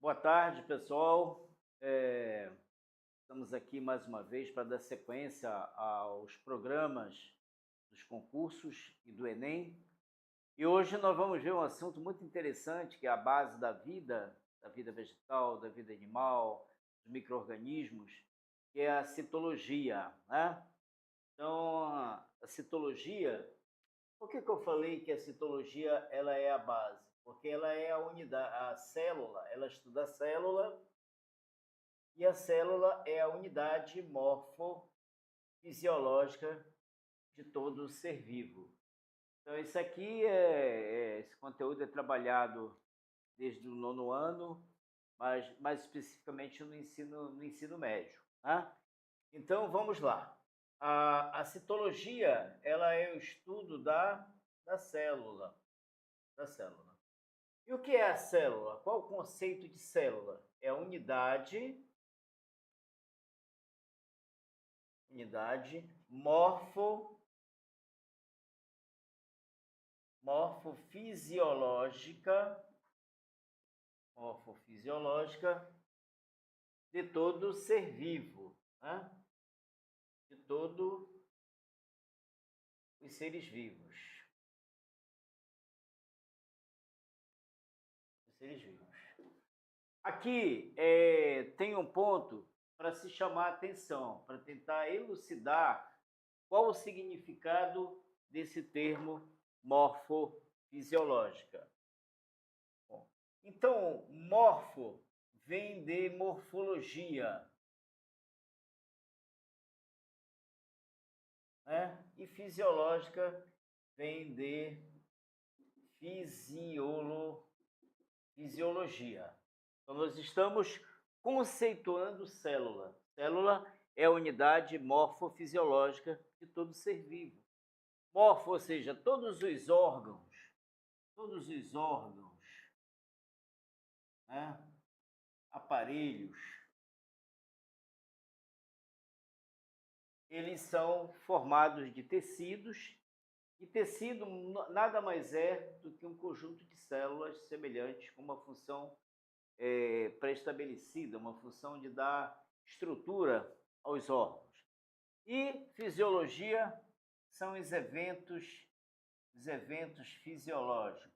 Boa tarde, pessoal. Estamos aqui mais uma vez para dar sequência aos programas dos concursos e do Enem. E hoje nós vamos ver um assunto muito interessante, que é a base da vida vegetal, da vida animal, dos micro-organismos, que é a citologia, né? Então, a citologia, por que eu falei que a citologia ela é a base? Porque ela é a unidade, a célula, ela estuda a célula, e a célula é a unidade morfofisiológica de todo ser vivo. Então, isso aqui esse conteúdo é trabalhado desde o 9º ano, mas mais especificamente no ensino médio. Tá? Então, vamos lá. A citologia ela é o estudo da célula. E o que é a célula? Qual o conceito de célula? É a unidade morfofisiológica de todo ser vivo, né? De todos os seres vivos. Aqui tem um ponto para se chamar a atenção, para tentar elucidar qual o significado desse termo morfofisiológica. Bom, então, morfo vem de morfologia, né? E fisiológica vem de fisiologia. Então, nós estamos conceituando célula. Célula é a unidade morfofisiológica de todo ser vivo. Morfo, ou seja, todos os órgãos, né? Aparelhos, eles são formados de tecidos, e tecido nada mais é do que um conjunto de células semelhantes com uma função pré-estabelecida, uma função de dar estrutura aos órgãos. E fisiologia são os eventos fisiológicos.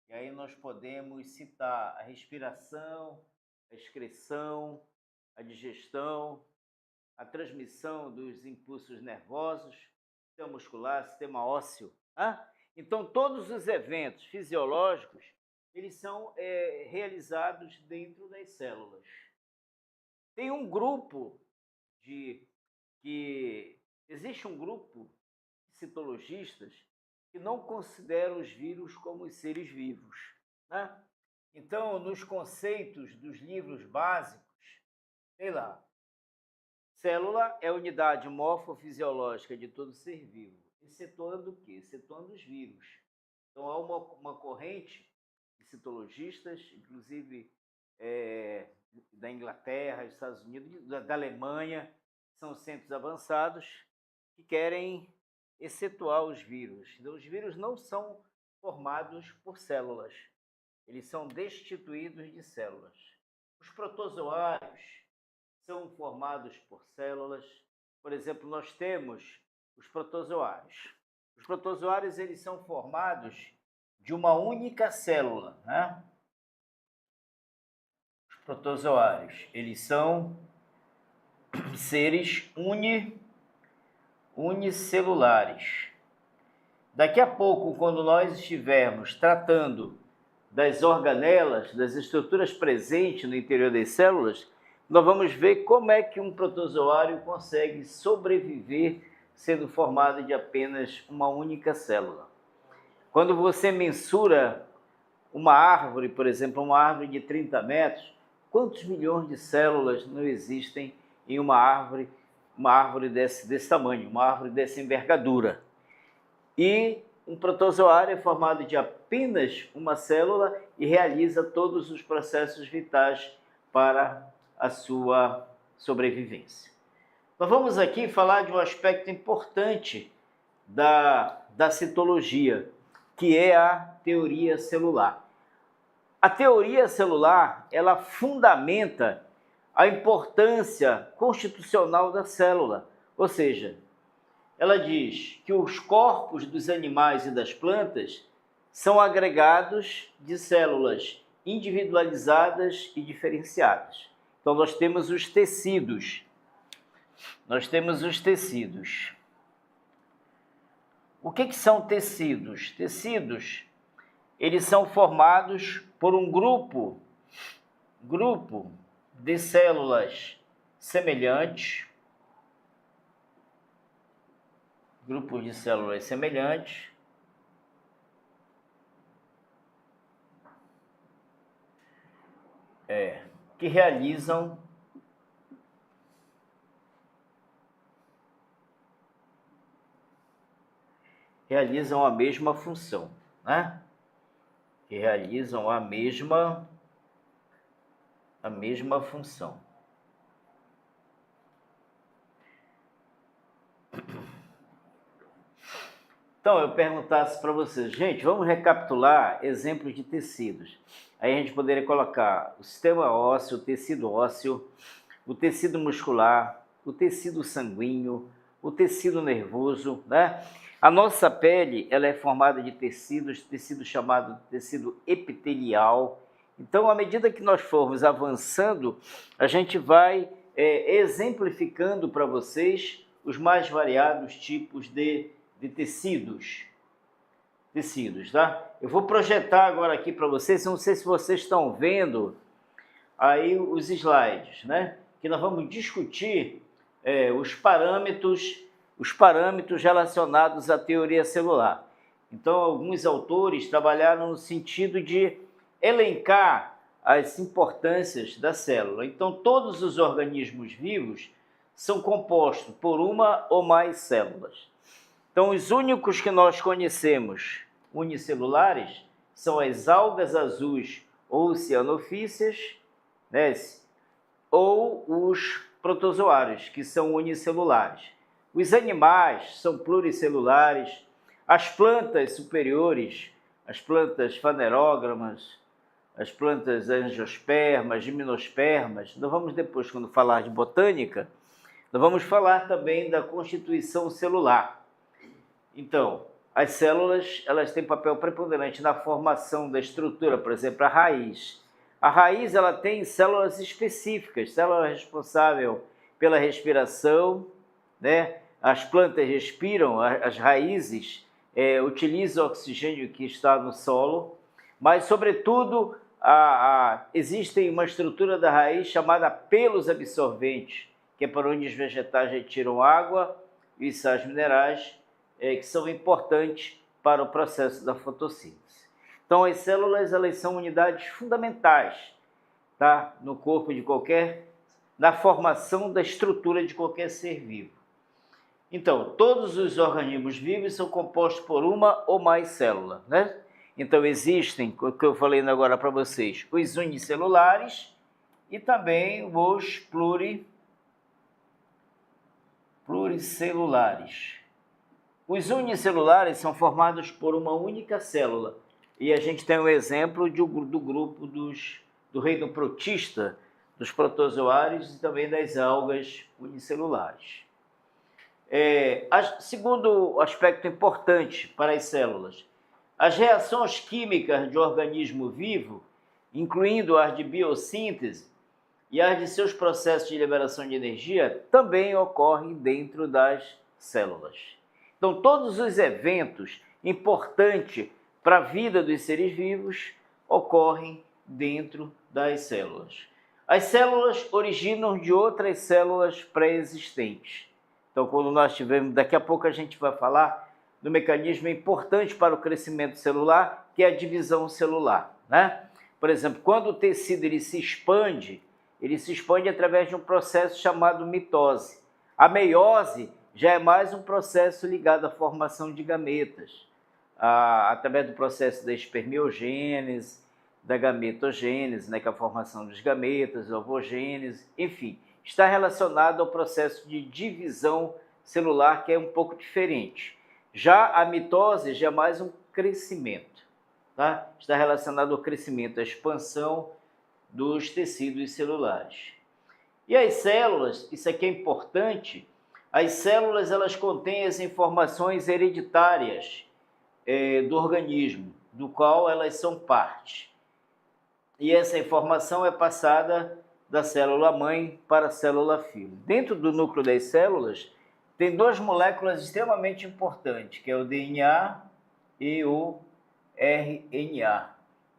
E aí nós podemos citar a respiração, a excreção, a digestão, a transmissão dos impulsos nervosos, sistema muscular, sistema ósseo. Então, todos os eventos fisiológicos, eles são realizados dentro das células. Tem um grupo existe um grupo de citologistas que não consideram os vírus como seres vivos, né? Então, nos conceitos dos livros básicos, sei lá, célula é a unidade morfofisiológica de todo ser vivo, excetuando o quê? Excetuando os vírus. Então, há uma corrente de citologistas, inclusive da Inglaterra, dos Estados Unidos, da Alemanha, são centros avançados que querem excetuar os vírus. Então, os vírus não são formados por células, eles são destituídos de células. Os protozoários são formados por células. Por exemplo, nós temos os protozoários. Os protozoários eles são formados de uma única célula, né? Os protozoários, eles são seres unicelulares. Daqui a pouco, quando nós estivermos tratando das organelas, das estruturas presentes no interior das células, nós vamos ver como é que um protozoário consegue sobreviver sendo formado de apenas uma única célula. Quando você mensura uma árvore, por exemplo, uma árvore de 30 metros, quantos milhões de células não existem em uma árvore desse tamanho, uma árvore dessa envergadura? E um protozoário é formado de apenas uma célula e realiza todos os processos vitais para a sua sobrevivência. Nós vamos aqui falar de um aspecto importante da citologia, que é a teoria celular. A teoria celular, ela fundamenta a importância constitucional da célula, ou seja, ela diz que os corpos dos animais e das plantas são agregados de células individualizadas e diferenciadas. Então, nós temos os tecidos. O que são tecidos? Tecidos, eles são formados por um grupo de células semelhantes, que realizam a mesma função, né? Que realizam a mesma função. Então, eu perguntasse para vocês, gente, vamos recapitular exemplos de tecidos. Aí a gente poderia colocar o sistema ósseo, o tecido ósseo, o tecido muscular, o tecido sanguíneo, o tecido nervoso, né? A nossa pele, ela é formada de tecido chamado tecido epitelial. Então, à medida que nós formos avançando, a gente vai exemplificando para vocês os mais variados tipos de tecidos, tá? Eu vou projetar agora aqui para vocês, não sei se vocês estão vendo aí os slides, né? Que nós vamos discutir os parâmetros relacionados à teoria celular. Então, alguns autores trabalharam no sentido de elencar as importâncias da célula. Então, todos os organismos vivos são compostos por uma ou mais células. Então, os únicos que nós conhecemos unicelulares são as algas azuis ou cianofíceas, né? Ou os protozoários, que são unicelulares. Os animais são pluricelulares, as plantas superiores, as plantas fanerógamas, as plantas angiospermas, gimnospermas, nós vamos depois, quando falar de botânica, nós vamos falar também da constituição celular. Então, as células, elas têm papel preponderante na formação da estrutura, por exemplo, a raiz. A raiz, ela tem células específicas, célula responsável pela respiração, né? As plantas respiram, as raízes utilizam o oxigênio que está no solo, mas, sobretudo, existe uma estrutura da raiz chamada pelos absorventes, que é por onde os vegetais retiram água e sais minerais, que são importantes para o processo da fotossíntese. Então, as células, elas são unidades fundamentais, tá? No corpo de na formação da estrutura de qualquer ser vivo. Então, todos os organismos vivos são compostos por uma ou mais células, né? Então, existem, o que eu falei agora para vocês, os unicelulares e também os pluricelulares. Os unicelulares são formados por uma única célula. E a gente tem um exemplo do grupo do reino protista, dos protozoários e também das algas unicelulares. Segundo aspecto importante para as células, as reações químicas de organismo vivo, incluindo as de biossíntese e as de seus processos de liberação de energia, também ocorrem dentro das células. Então, todos os eventos importantes para a vida dos seres vivos ocorrem dentro das células. As células originam de outras células pré-existentes. Então, quando nós tivermos, daqui a pouco a gente vai falar do mecanismo importante para o crescimento celular, que é a divisão celular, né? Por exemplo, quando o tecido ele se expande através de um processo chamado mitose. A meiose já é mais um processo ligado à formação de gametas, através do processo da espermiogênese, da gametogênese, né, que é a formação dos gametas, ovogênese, enfim, está relacionado ao processo de divisão celular, que é um pouco diferente. Já a mitose já é mais um crescimento, tá? Está relacionado ao crescimento, à expansão dos tecidos celulares. E as células, isso aqui é importante, as células elas contêm as informações hereditárias do organismo, do qual elas são parte. E essa informação é passada da célula mãe para a célula filho. Dentro do núcleo das células, tem duas moléculas extremamente importantes, que é o DNA e o RNA,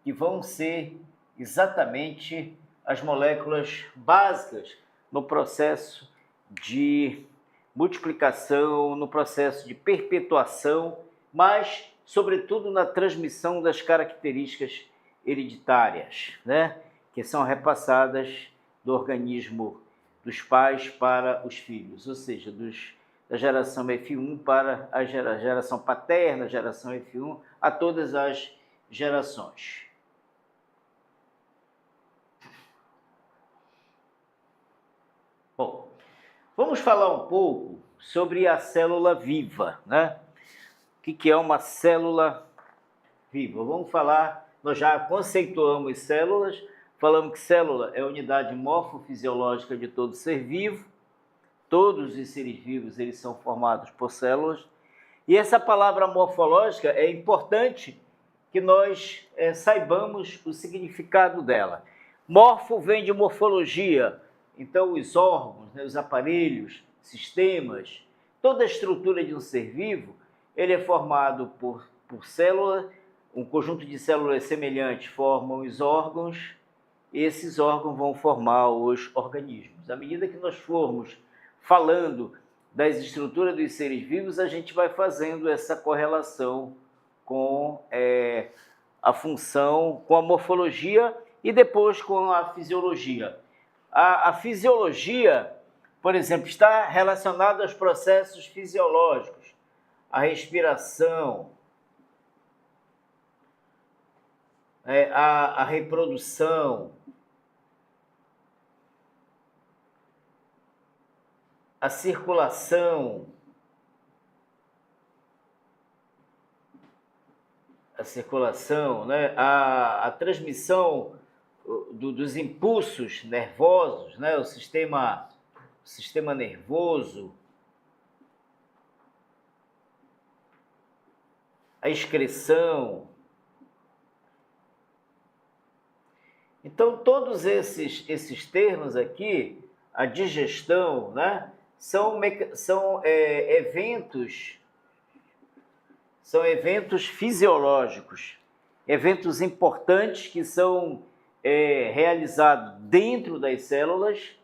que vão ser exatamente as moléculas básicas no processo de multiplicação, no processo de perpetuação, mas, sobretudo, na transmissão das características hereditárias, né? Que são repassadas do organismo dos pais para os filhos, ou seja, da geração F1 para a geração paterna, geração F1, a todas as gerações. Bom, vamos falar um pouco sobre a célula viva, né? O que é uma célula viva? Vamos falar, nós já conceituamos células, falamos que célula é a unidade morfofisiológica de todo ser vivo, todos os seres vivos eles são formados por células, e essa palavra morfológica é importante que nós saibamos o significado dela. Morfo vem de morfologia, então os órgãos, né, os aparelhos, sistemas, toda a estrutura de um ser vivo, ele é formado por células, um conjunto de células semelhantes formam os órgãos, e esses órgãos vão formar os organismos. À medida que nós formos falando das estruturas dos seres vivos, a gente vai fazendo essa correlação com a função, com a morfologia e depois com a fisiologia. A fisiologia, por exemplo, está relacionada aos processos fisiológicos, a respiração, a reprodução, a circulação, né? A transmissão dos impulsos nervosos, né? O sistema nervoso, a excreção. Então, todos esses termos aqui, a digestão, né? São eventos fisiológicos, eventos importantes que são realizados dentro das células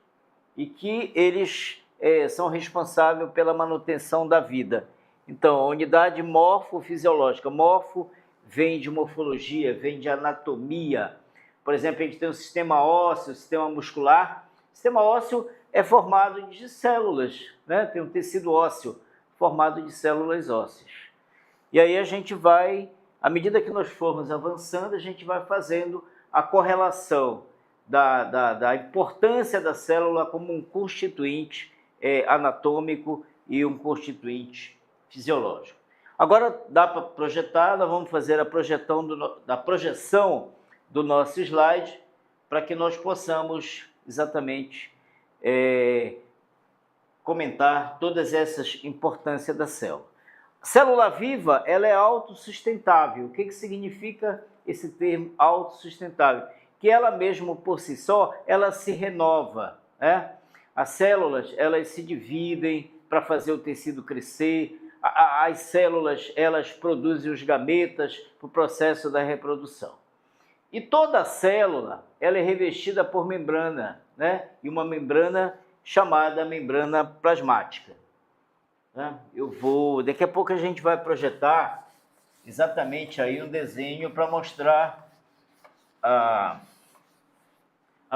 e que eles são responsáveis pela manutenção da vida. Então, a unidade morfofisiológica, morfo vem de morfologia, vem de anatomia. Por exemplo, a gente tem o sistema ósseo, o sistema muscular. O sistema ósseo é formado de células, né? Tem um tecido ósseo formado de células ósseas. E aí a gente vai, à medida que nós formos avançando, a gente vai fazendo a correlação da importância da célula como um constituinte anatômico e um constituinte fisiológico. Agora dá para projetar, nós vamos fazer a projeção do nosso slide para que nós possamos exatamente comentar todas essas importâncias da célula. A célula viva, ela é autossustentável. O que significa esse termo autossustentável? Que ela mesmo por si só, ela se renova, né? As células, elas se dividem para fazer o tecido crescer. As células, elas produzem os gametas para o processo da reprodução. E toda célula, ela é revestida por membrana, né? E uma membrana chamada membrana plasmática. Daqui a pouco a gente vai projetar exatamente aí um desenho para mostrar a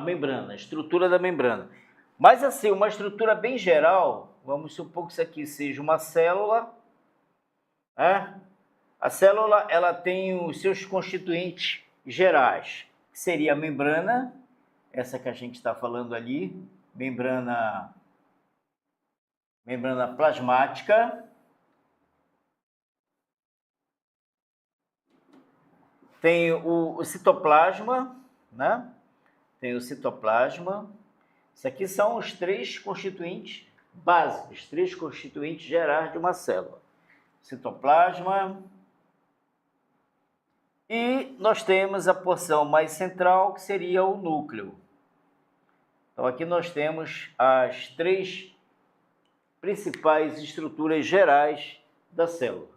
membrana, a estrutura da membrana. Mas assim, uma estrutura bem geral, vamos supor que isso aqui seja uma célula, né? A célula, ela tem os seus constituintes gerais, que seria a membrana, essa que a gente está falando ali, membrana plasmática, tem o citoplasma, né? Tem o citoplasma. Isso aqui são os 3 constituintes básicos, 3 constituintes gerais de uma célula. Citoplasma. E nós temos a porção mais central, que seria o núcleo. Então, aqui nós temos as 3 principais estruturas gerais da célula.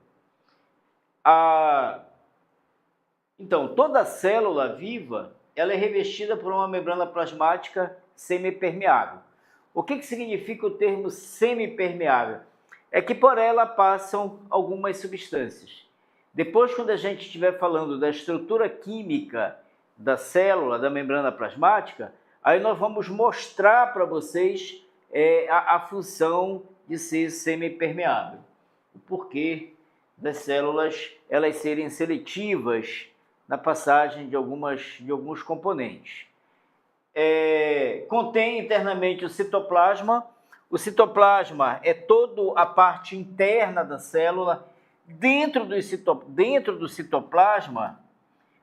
Então, toda célula viva, ela é revestida por uma membrana plasmática semipermeável. O que significa o termo semipermeável? É que por ela passam algumas substâncias. Depois, quando a gente estiver falando da estrutura química da célula, da membrana plasmática, aí nós vamos mostrar para vocês a função de ser semipermeável. O porquê das células elas serem seletivas na passagem de alguns componentes. Contém internamente o citoplasma. O citoplasma é toda a parte interna da célula. Dentro do citoplasma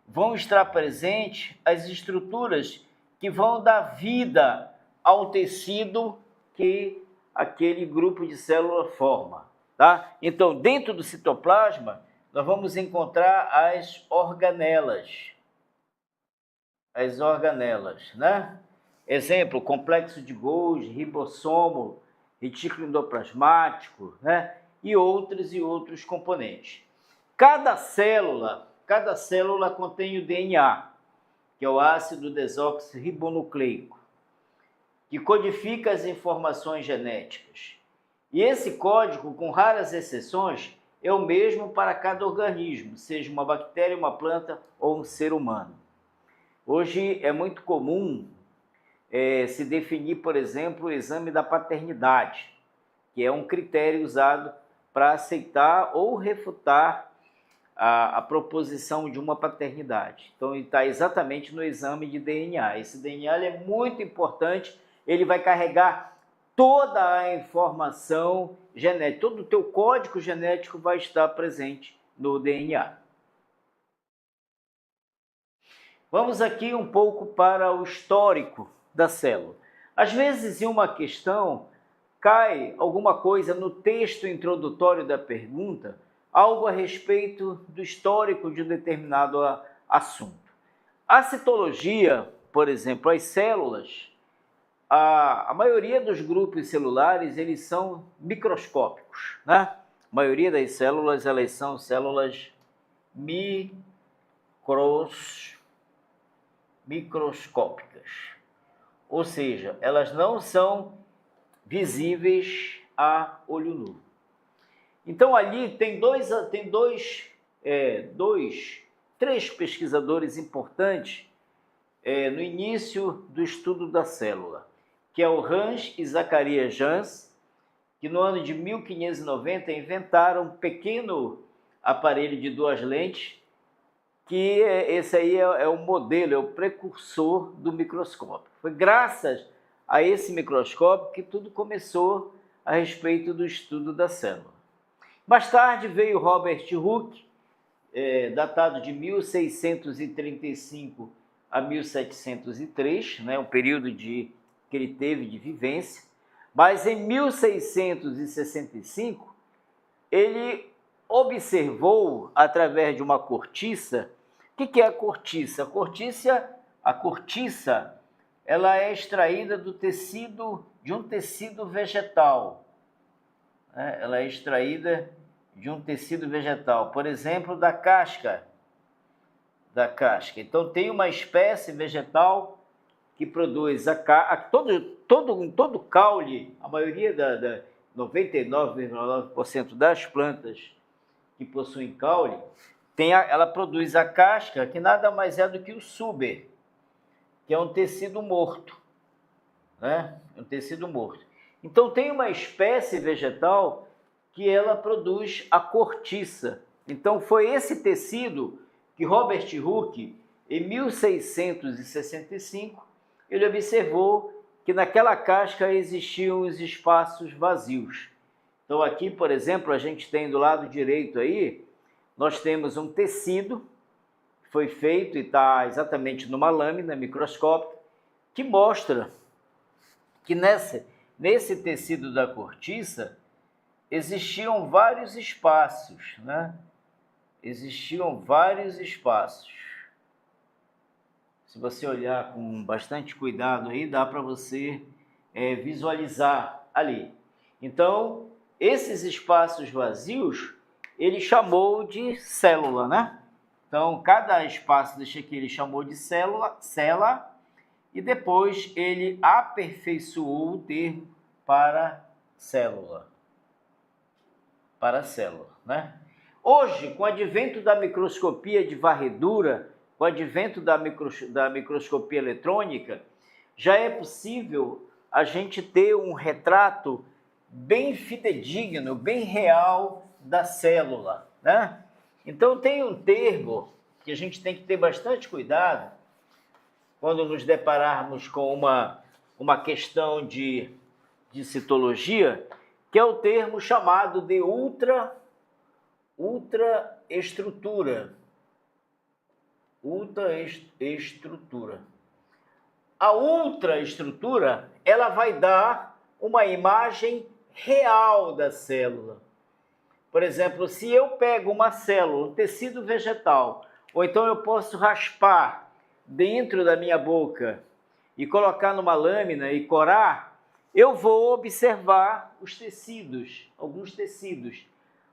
vão estar presentes as estruturas que vão dar vida ao tecido que aquele grupo de célula forma, tá? Então, dentro do citoplasma, nós vamos encontrar as organelas. As organelas, né? Exemplo, complexo de Golgi, ribossomo, retículo endoplasmático, né? E outros componentes. Cada célula contém o DNA, que é o ácido desoxirribonucleico, que codifica as informações genéticas. E esse código, com raras exceções, é o mesmo para cada organismo, seja uma bactéria, uma planta ou um ser humano. Hoje é muito comum se definir, por exemplo, o exame da paternidade, que é um critério usado para aceitar ou refutar a proposição de uma paternidade. Então, ele está exatamente no exame de DNA. Esse DNA é muito importante, ele vai carregar toda a informação genética, todo o teu código genético vai estar presente no DNA. Vamos aqui um pouco para o histórico da célula. Às vezes, em uma questão, cai alguma coisa no texto introdutório da pergunta, algo a respeito do histórico de um determinado assunto. A citologia, por exemplo, as células, a maioria dos grupos celulares, eles são microscópicos, né? A maioria das células, elas são células microscópicas. Ou seja, elas não são visíveis a olho nu. Então, ali tem três pesquisadores importantes no início do estudo da célula, que é o Hans e Zacharias Janssen, que no ano de 1590 inventaram um pequeno aparelho de 2 lentes, que esse aí é o modelo, é o precursor do microscópio. Foi graças a esse microscópio que tudo começou a respeito do estudo da célula. Mais tarde veio Robert Hooke, datado de 1635 a 1703, né, um período que ele teve de vivência, mas em 1665 ele observou, através de uma cortiça. O que é a cortiça? A cortiça ela é extraída de um tecido vegetal. Ela é extraída de um tecido vegetal, por exemplo, da casca. Então, tem uma espécie vegetal que produz todo caule, a maioria 99,9% das plantas que possuem caule, ela produz a casca, que nada mais é do que o suber, que é um tecido morto, né? Um tecido morto. Então, tem uma espécie vegetal que ela produz a cortiça. Então, foi esse tecido que Robert Hooke, em 1665, ele observou que naquela casca existiam os espaços vazios. Então, aqui, por exemplo, a gente tem do lado direito aí, nós temos um tecido foi feito e está exatamente numa lâmina microscópica que mostra que nesse tecido da cortiça existiam vários espaços, né? Existiam vários espaços. Se você olhar com bastante cuidado aí, dá para você visualizar ali. Então, esses espaços vazios, ele chamou de célula, né? Então, cada espaço desse aqui ele chamou de célula, e depois ele aperfeiçoou o termo para célula. Para célula, né? Hoje, com o advento da microscopia de varredura, com o advento da microscopia eletrônica, já é possível a gente ter um retrato bem fidedigno, bem real da célula, né? Então tem um termo que a gente tem que ter bastante cuidado quando nos depararmos com uma questão de citologia, que é o termo chamado de ultraestrutura. Ultraestrutura. A ultraestrutura, ela vai dar uma imagem real da célula. Por exemplo, se eu pego uma célula, um tecido vegetal, ou então eu posso raspar dentro da minha boca e colocar numa lâmina e corar, eu vou observar os tecidos, alguns tecidos.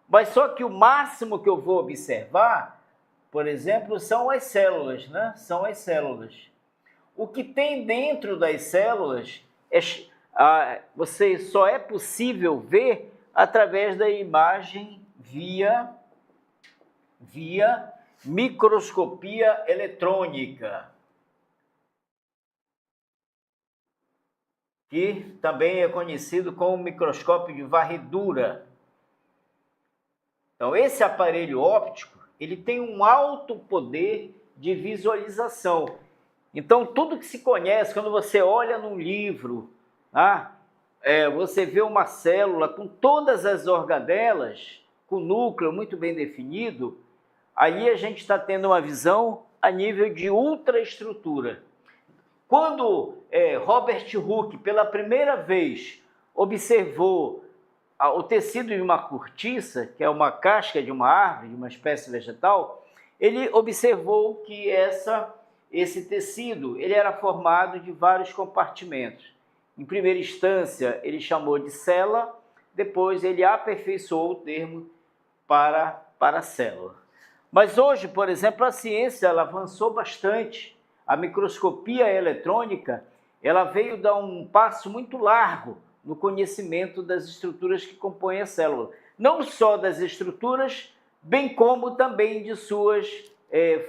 Mas só que o máximo que eu vou observar, por exemplo, são as células, né? São as células. O que tem dentro das células, você só é possível ver através da imagem via microscopia eletrônica, que também é conhecido como microscópio de varredura. Então, esse aparelho óptico, ele tem um alto poder de visualização. Então, tudo que se conhece, quando você olha num livro, você vê uma célula com todas as organelas, com o núcleo muito bem definido, aí a gente está tendo uma visão a nível de ultraestrutura. Quando Robert Hooke, pela primeira vez, observou o tecido de uma cortiça, que é uma casca de uma árvore, de uma espécie vegetal, ele observou que esse tecido ele era formado de vários compartimentos. Em primeira instância, ele chamou de célula, depois ele aperfeiçoou o termo para célula. Mas hoje, por exemplo, a ciência ela avançou bastante. A microscopia eletrônica ela veio dar um passo muito largo no conhecimento das estruturas que compõem a célula. Não só das estruturas, bem como também de suas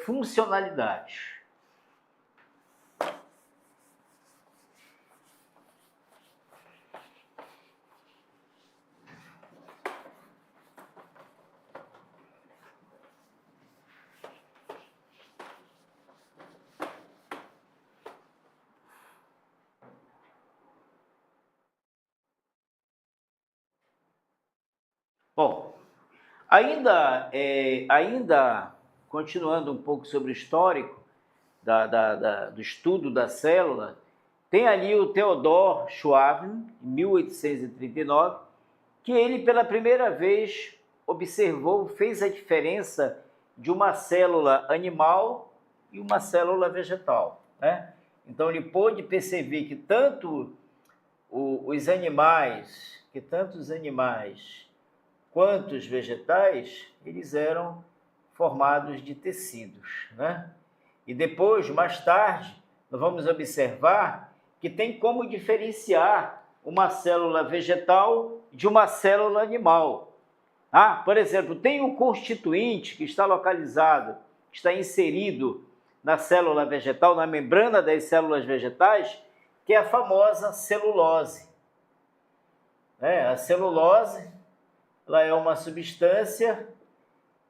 funcionalidades. Bom, ainda continuando um pouco sobre o histórico do estudo da célula, tem ali o Theodor Schwann, em 1839, que ele pela primeira vez observou, fez a diferença de uma célula animal e uma célula vegetal, né? Então ele pôde perceber que tanto os animais quanto os vegetais, eles eram formados de tecidos, né? E depois, mais tarde, nós vamos observar que tem como diferenciar uma célula vegetal de uma célula animal. Por exemplo, tem um constituinte que está localizado, que está inserido na célula vegetal, na membrana das células vegetais, que é a famosa celulose. A celulose ela é uma substância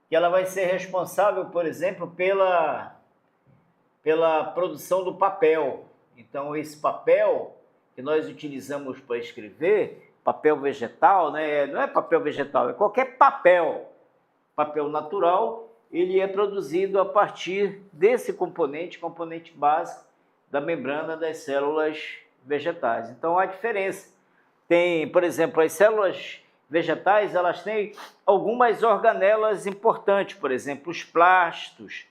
que ela vai ser responsável, por exemplo, pela produção do papel. Então, esse papel que nós utilizamos para escrever, papel vegetal, né? Não é papel vegetal, é qualquer papel natural, ele é produzido a partir desse componente básico da membrana das células vegetais. Então, há diferença. Tem, por exemplo, as células vegetais, elas têm algumas organelas importantes, por exemplo, os plastos,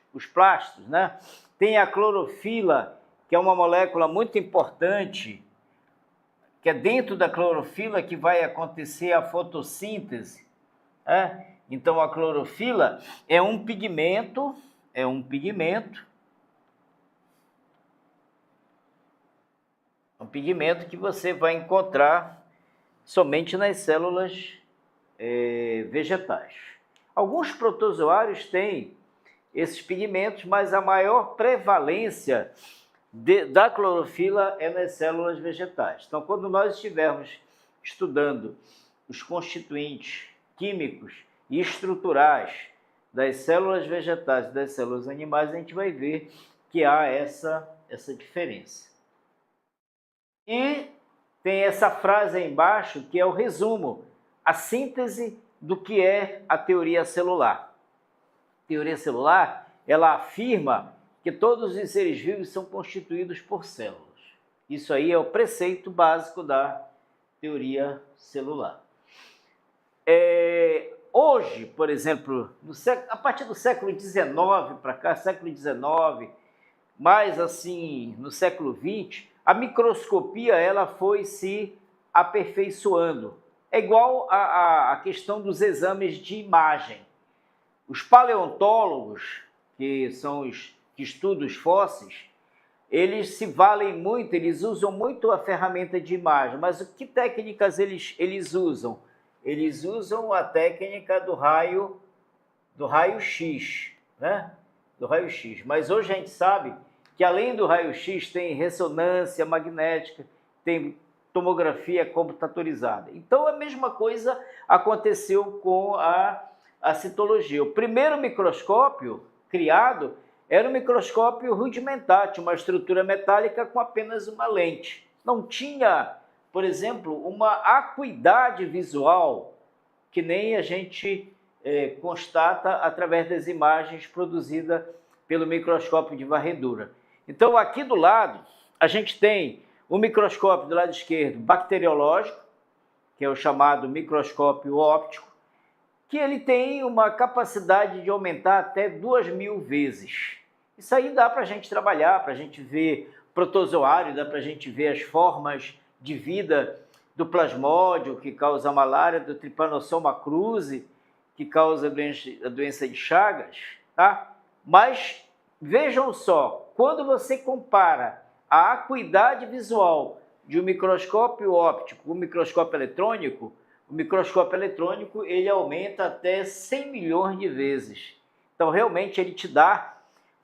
né? Tem a clorofila, que é uma molécula muito importante, que é dentro da clorofila que vai acontecer a fotossíntese, né? Então, a clorofila é um pigmento que você vai encontrar somente nas células vegetais. Alguns protozoários têm esses pigmentos, mas a maior prevalência da clorofila é nas células vegetais. Então, quando nós estivermos estudando os constituintes químicos e estruturais das células vegetais e das células animais, a gente vai ver que há essa diferença. E tem essa frase aí embaixo, que é o resumo, a síntese do que é a teoria celular. A teoria celular, ela afirma que todos os seres vivos são constituídos por células. Isso aí é o preceito básico da teoria celular. Hoje, por exemplo, a partir do século XIX para cá, século XIX, mais assim no século XX, a microscopia ela foi se aperfeiçoando. É igual a questão dos exames de imagem. Os paleontólogos, que são os que estudam os fósseis, eles se valem muito, eles usam muito a ferramenta de imagem, mas que técnicas eles usam? Eles usam a técnica do raio-x, né? Do raio-x. Mas hoje a gente sabe que além do raio-x tem ressonância magnética, tem tomografia computadorizada. Então a mesma coisa aconteceu com a citologia. O primeiro microscópio criado era um microscópio rudimentar, tinha uma estrutura metálica com apenas uma lente. Não tinha, por exemplo, uma acuidade visual que nem a gente constata através das imagens produzidas pelo microscópio de varredura. Então, aqui do lado, a gente tem o microscópio do lado esquerdo bacteriológico, que é o chamado microscópio óptico, que ele tem uma capacidade de aumentar até 2.000 vezes. Isso aí dá para a gente trabalhar, para a gente ver protozoário, dá para a gente ver as formas de vida do plasmódio, que causa a malária, do Trypanosoma cruzi, que causa a doença de Chagas, tá? Mas vejam só, quando você compara a acuidade visual de um microscópio óptico com um microscópio eletrônico, o microscópio eletrônico ele aumenta até 100 milhões de vezes. Então, realmente, ele te dá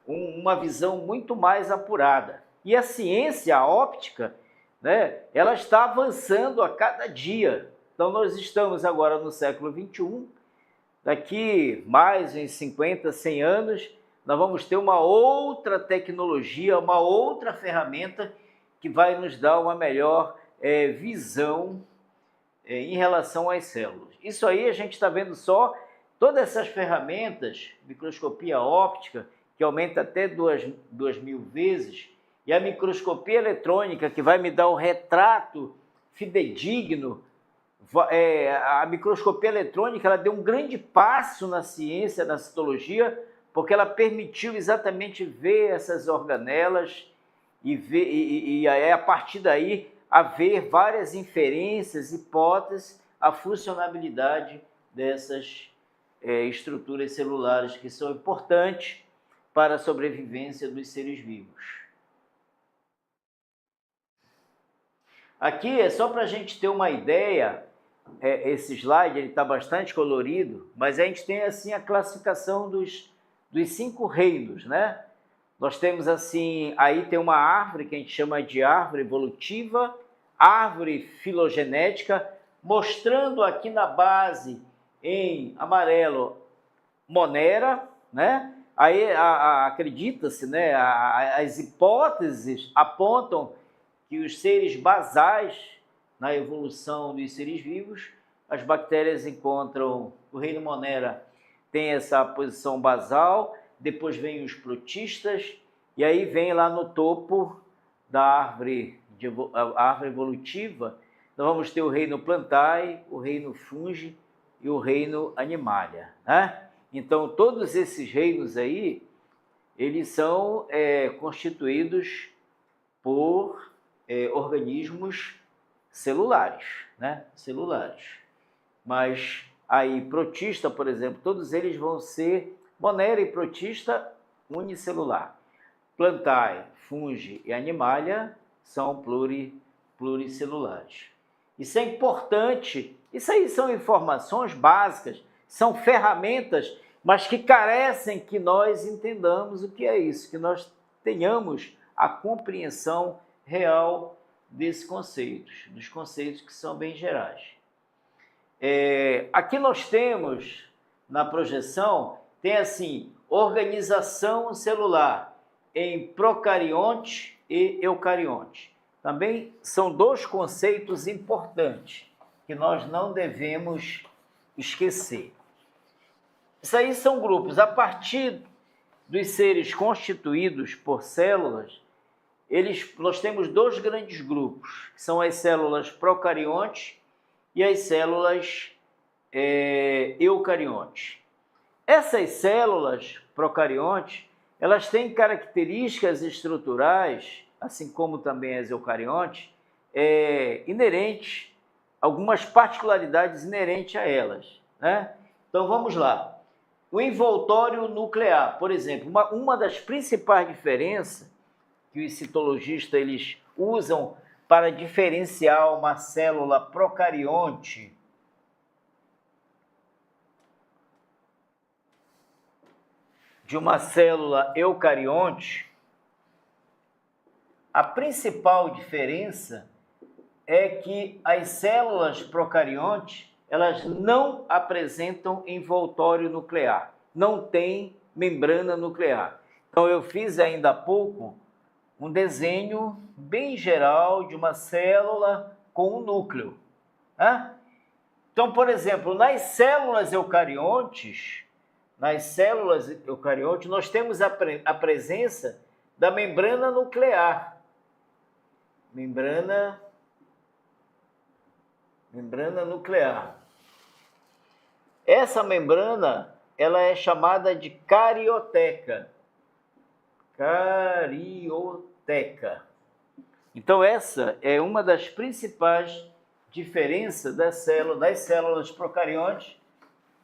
uma visão muito mais apurada. E a ciência óptica, né, ela está avançando a cada dia. Então, nós estamos agora no século XXI, daqui mais uns 50, 100 anos, nós vamos ter uma outra tecnologia, uma outra ferramenta que vai nos dar uma melhor visão em relação às células. Isso aí a gente está vendo só todas essas ferramentas, microscopia óptica, que aumenta até 2.000 vezes, e a microscopia eletrônica, que vai me dar um retrato fidedigno. A microscopia eletrônica ela deu um grande passo na ciência, na citologia, porque ela permitiu exatamente ver essas organelas e aí, a partir daí, haver várias inferências, hipóteses, a funcionalidade dessas estruturas celulares que são importantes para a sobrevivência dos seres vivos. Aqui é só para a gente ter uma ideia, esse slide está bastante colorido, mas a gente tem assim a classificação dos 5 reinos, né? Nós temos assim, aí tem uma árvore que a gente chama de árvore evolutiva, árvore filogenética, mostrando aqui na base em amarelo Monera, né? Aí acredita-se, né? As hipóteses apontam que os seres basais na evolução dos seres vivos, as bactérias encontram o reino Monera tem essa posição basal, depois vem os protistas, e aí vem lá no topo da árvore, a árvore evolutiva, nós vamos ter o reino Plantae, o reino Fungi e o reino Animalia, né? Então, todos esses reinos aí, eles são constituídos por organismos celulares, né? Celulares. Mas aí, protista, por exemplo, todos eles vão ser Monera e protista unicelular. Plantae, Fungi e Animalia são pluricelulares. Isso é importante. Isso aí são informações básicas, são ferramentas, mas que carecem que nós entendamos o que é isso, que nós tenhamos a compreensão real desses conceitos, dos conceitos que são bem gerais. Aqui nós temos, na projeção, tem assim, organização celular em procarionte e eucarionte. Também são dois conceitos importantes que nós não devemos esquecer. Isso aí são grupos. A partir dos seres constituídos por células, nós temos dois grandes grupos, que são as células procariontes e as células eucariontes. Essas células procariontes, elas têm características estruturais, assim como também as eucariontes, inerentes, algumas particularidades inerentes a elas, né? Então, vamos lá. O envoltório nuclear, por exemplo, uma das principais diferenças que os citologistas eles usam para diferenciar uma célula procarionte de uma célula eucarionte, a principal diferença é que as células procariontes, elas não apresentam envoltório nuclear, não tem membrana nuclear. Então, eu fiz ainda há pouco um desenho bem geral de uma célula com um núcleo, né? Então, por exemplo, nas células eucariontes, nós temos a presença da membrana nuclear. Membrana nuclear. Essa membrana, ela é chamada de carioteca. Carioteca. Então, essa é uma das principais diferenças das células procariontes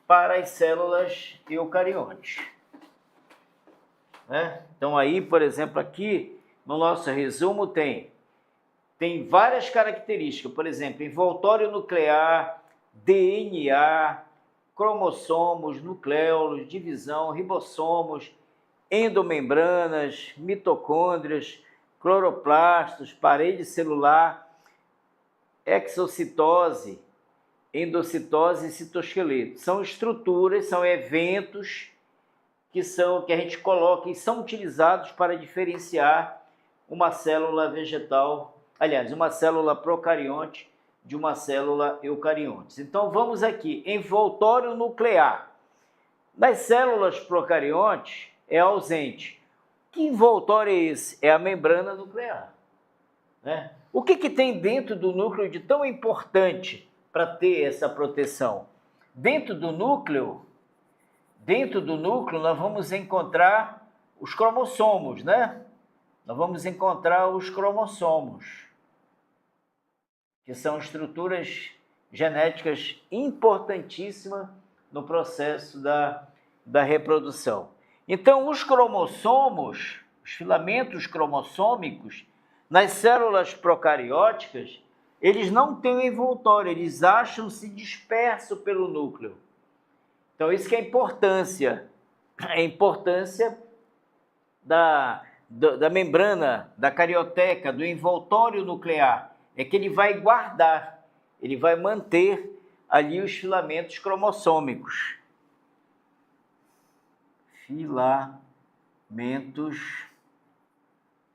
para as células eucariontes, né? Então, aí, por exemplo, aqui no nosso resumo tem várias características, por exemplo, envoltório nuclear, DNA, cromossomos, nucleolos, divisão, ribossomos, endomembranas, mitocôndrias, cloroplastos, parede celular, exocitose, endocitose e citoesqueleto. São estruturas, são eventos que a gente coloca e são utilizados para diferenciar uma célula vegetal, aliás, uma célula procarionte de uma célula eucarionte. Então, vamos aqui, envoltório nuclear. Nas células procariontes é ausente. Que envoltório é esse? É a membrana nuclear, né? O que tem dentro do núcleo de tão importante para ter essa proteção? Dentro do núcleo, nós vamos encontrar os cromossomos, né? Nós vamos encontrar os cromossomos, que são estruturas genéticas importantíssimas no processo da reprodução. Então, os cromossomos, os filamentos cromossômicos, nas células procarióticas, eles não têm envoltório, eles acham-se dispersos pelo núcleo. Então, isso que é a importância da membrana, da carioteca, do envoltório nuclear, é que ele vai guardar, ele vai manter ali os filamentos cromossômicos. Filamentos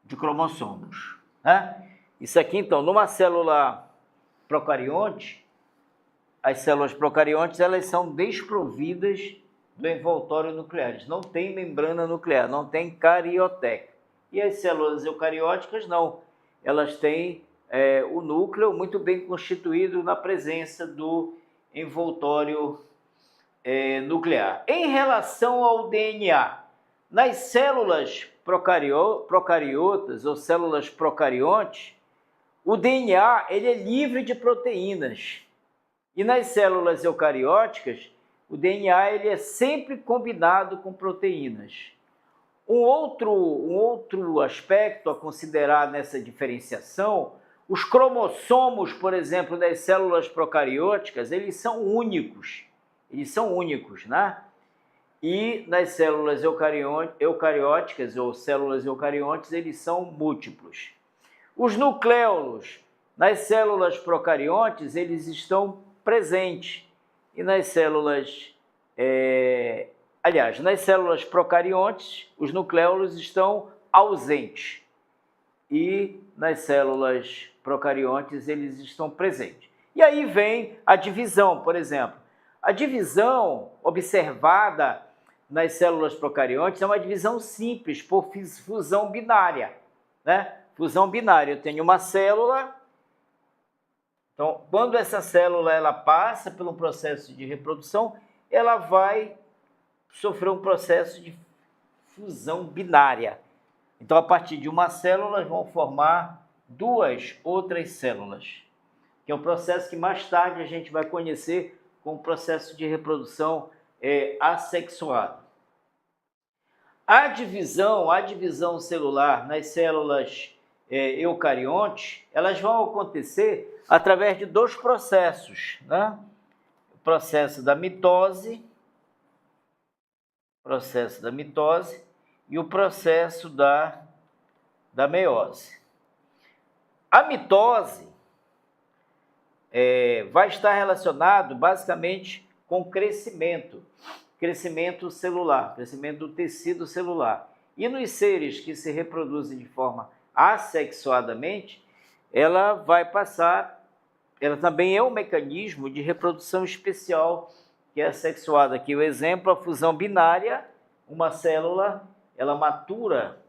de cromossomos, né? Isso aqui, então, numa célula procarionte, as células procariontes, elas são desprovidas do envoltório nuclear. Eles não têm membrana nuclear, não têm carioteca. E as células eucarióticas não. Elas têm o núcleo muito bem constituído na presença do envoltório nuclear. Em relação ao DNA, nas células procariotas ou células procariontes, o DNA ele é livre de proteínas. E nas células eucarióticas, o DNA ele é sempre combinado com proteínas. Um outro aspecto a considerar nessa diferenciação, os cromossomos, por exemplo, das células procarióticas, eles são únicos. Eles são únicos, né? E nas células eucarióticas ou células eucariontes, eles são múltiplos. Os nucléolos, nas células procariontes, eles estão presentes. E nas células, nas células procariontes, os nucléolos estão ausentes. E nas células procariontes, eles estão presentes. E aí vem a divisão, por exemplo. A divisão observada nas células procariontes é uma divisão simples, por fusão binária, né? Fusão binária, eu tenho uma célula, então, quando essa célula ela passa por um processo de reprodução, ela vai sofrer um processo de fusão binária. Então, a partir de uma célula, vão formar duas outras células, que é um processo que mais tarde a gente vai conhecer como processo de reprodução assexuado. A divisão celular nas células eucariontes, elas vão acontecer através de dois processos, né? O processo da mitose e o processo da meiose. A mitose vai estar relacionado basicamente com crescimento celular, crescimento do tecido celular. E nos seres que se reproduzem de forma assexuadamente, ela também é um mecanismo de reprodução especial que é assexuada. Aqui o exemplo, a fusão binária, uma célula, ela matura,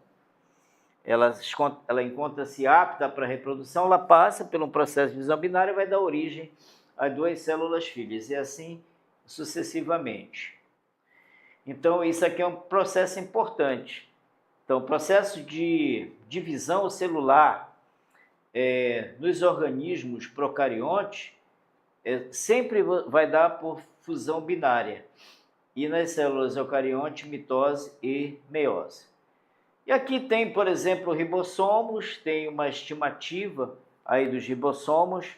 ela encontra-se apta para a reprodução, ela passa por um processo de fusão binária e vai dar origem a duas células filhas, e assim sucessivamente. Então, isso aqui é um processo importante. Então, o processo de divisão celular nos organismos procariontes sempre vai dar por fusão binária. E nas células eucariontes, mitose e meiose. E aqui tem, por exemplo, ribossomos, tem uma estimativa aí dos ribossomos.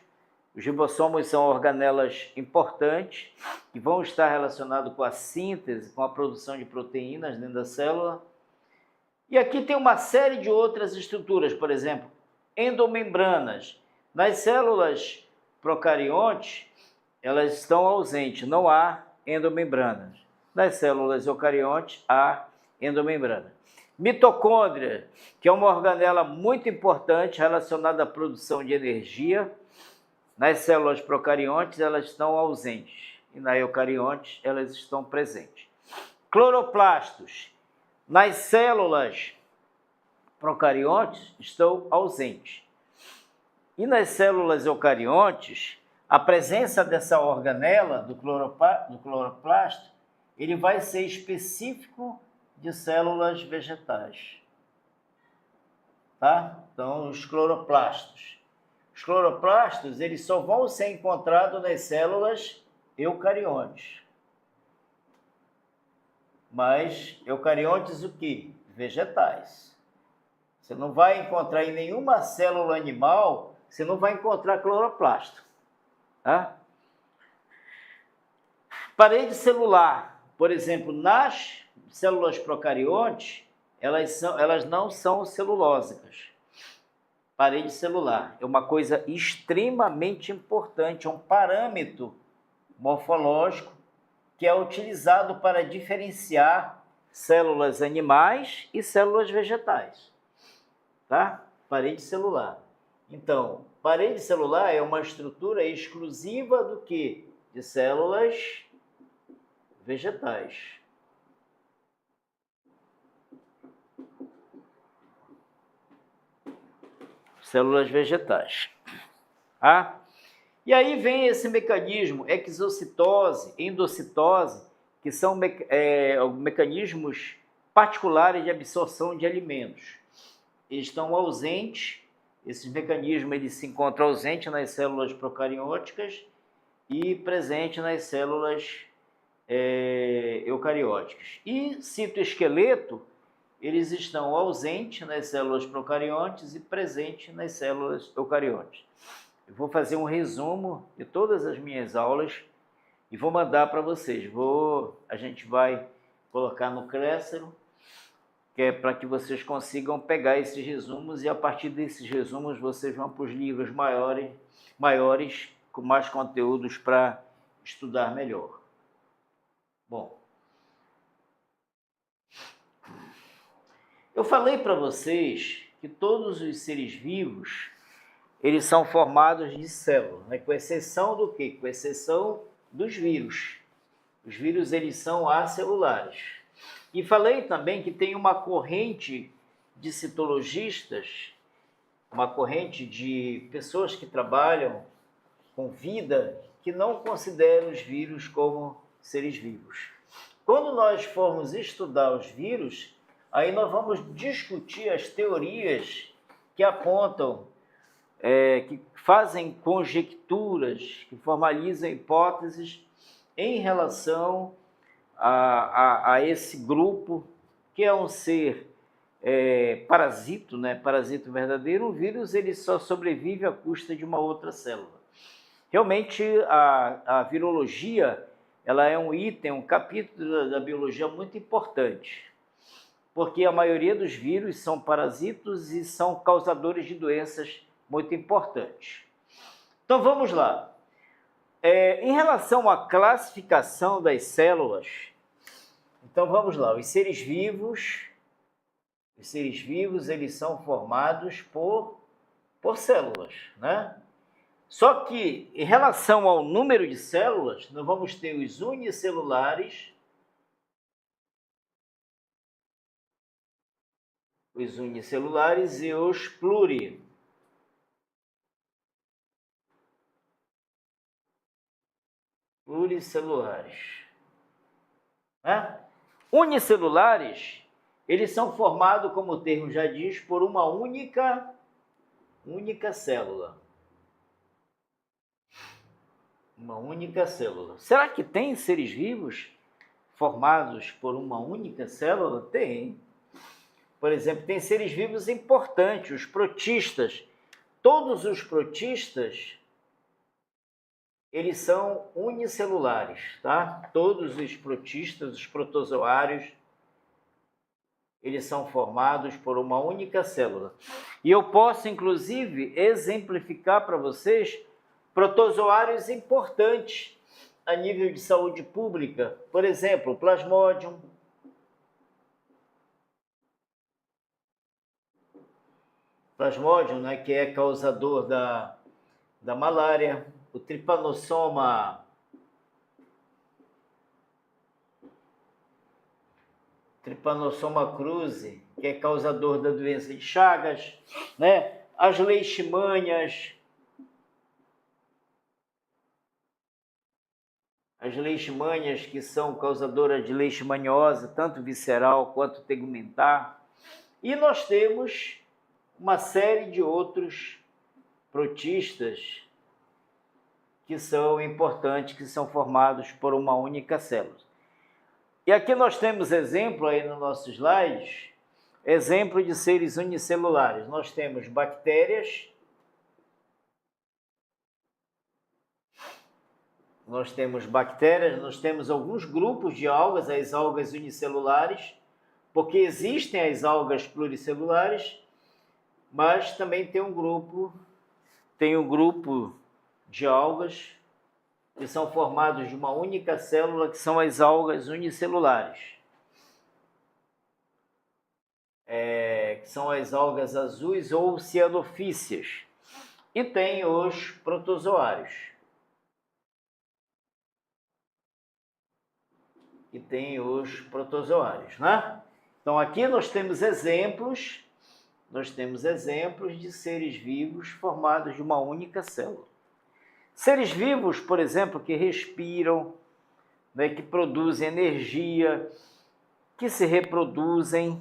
Os ribossomos são organelas importantes que vão estar relacionados com a síntese, com a produção de proteínas dentro da célula. E aqui tem uma série de outras estruturas, por exemplo, endomembranas. Nas células procariontes, elas estão ausentes, não há endomembranas. Nas células eucariontes, há endomembrana. Mitocôndria, que é uma organela muito importante relacionada à produção de energia. Nas células procariontes, elas estão ausentes. E na eucariontes, elas estão presentes. Cloroplastos. Nas células procariontes, estão ausentes. E nas células eucariontes, a presença dessa organela, do cloroplasto, ele vai ser específico de células vegetais. Tá? Então, os cloroplastos. Os cloroplastos, eles só vão ser encontrados nas células eucariontes. Mas eucariontes o quê? Vegetais. Você não vai encontrar em nenhuma célula animal, você não vai encontrar cloroplasto. Tá? Parede celular, por exemplo, nas células procariontes, elas não são celulósicas. Parede celular é uma coisa extremamente importante, é um parâmetro morfológico que é utilizado para diferenciar células animais e células vegetais. Tá? Parede celular. Então, parede celular é uma estrutura exclusiva do quê? De células vegetais. células vegetais. Ah? E aí vem esse mecanismo, exocitose, endocitose, que são mecanismos particulares de absorção de alimentos. Eles estão ausentes, esses mecanismos eles se encontram ausentes nas células procarióticas e presentes nas células eucarióticas. E citoesqueleto, eles estão ausentes nas células procarióticas e presentes nas células eucarióticas. Eu vou fazer um resumo de todas as minhas aulas e vou mandar para vocês. A gente vai colocar no Crescero, que é para que vocês consigam pegar esses resumos e a partir desses resumos vocês vão para os livros maiores com mais conteúdos para estudar melhor. Bom, eu falei para vocês que todos os seres vivos eles são formados de células, né? Com exceção do quê? Com exceção dos vírus. Os vírus eles são acelulares. E falei também que tem uma corrente de citologistas, uma corrente de pessoas que trabalham com vida, que não consideram os vírus como seres vivos. Quando nós formos estudar os vírus, aí nós vamos discutir as teorias que apontam, que fazem conjecturas, que formalizam hipóteses em relação a esse grupo, que é um ser parasito, né? Parasito verdadeiro. O vírus ele só sobrevive à custa de uma outra célula. Realmente, a virologia ela é um item, um capítulo da biologia muito importante, porque a maioria dos vírus são parasitos e são causadores de doenças muito importantes. Então, vamos lá. Em relação à classificação das células, então vamos lá. Os seres vivos eles são formados por células, né? Só que, em relação ao número de células, nós vamos ter os unicelulares, e os pluricelulares. Né? Unicelulares, eles são formados, como o termo já diz, por uma única célula. Uma única célula. Será que tem seres vivos formados por uma única célula? Tem. Por exemplo, tem seres vivos importantes, os protistas. Todos os protistas, eles são unicelulares, tá? Todos os protistas, os protozoários, eles são formados por uma única célula. E eu posso, inclusive, exemplificar para vocês protozoários importantes a nível de saúde pública. Por exemplo, o Plasmodium, né, que é causador da malária, o Trypanosoma cruzi, que é causador da doença de Chagas, né? As leishmanias, que são causadoras de leishmaniose, tanto visceral quanto tegumentar. E nós temos uma série de outros protistas que são importantes, que são formados por uma única célula. E aqui nós temos exemplo aí no nosso slide, exemplo de seres unicelulares. Nós temos bactérias, nós temos alguns grupos de algas, as algas unicelulares, porque existem as algas pluricelulares, mas também tem um grupo de algas que são formados de uma única célula, que são as algas unicelulares. Que são as algas azuis ou cianofíceas. E tem os protozoários. Né? Então, aqui nós temos exemplos nós temos exemplos de seres vivos formados de uma única célula. Seres vivos, por exemplo, que respiram, né, que produzem energia, que se reproduzem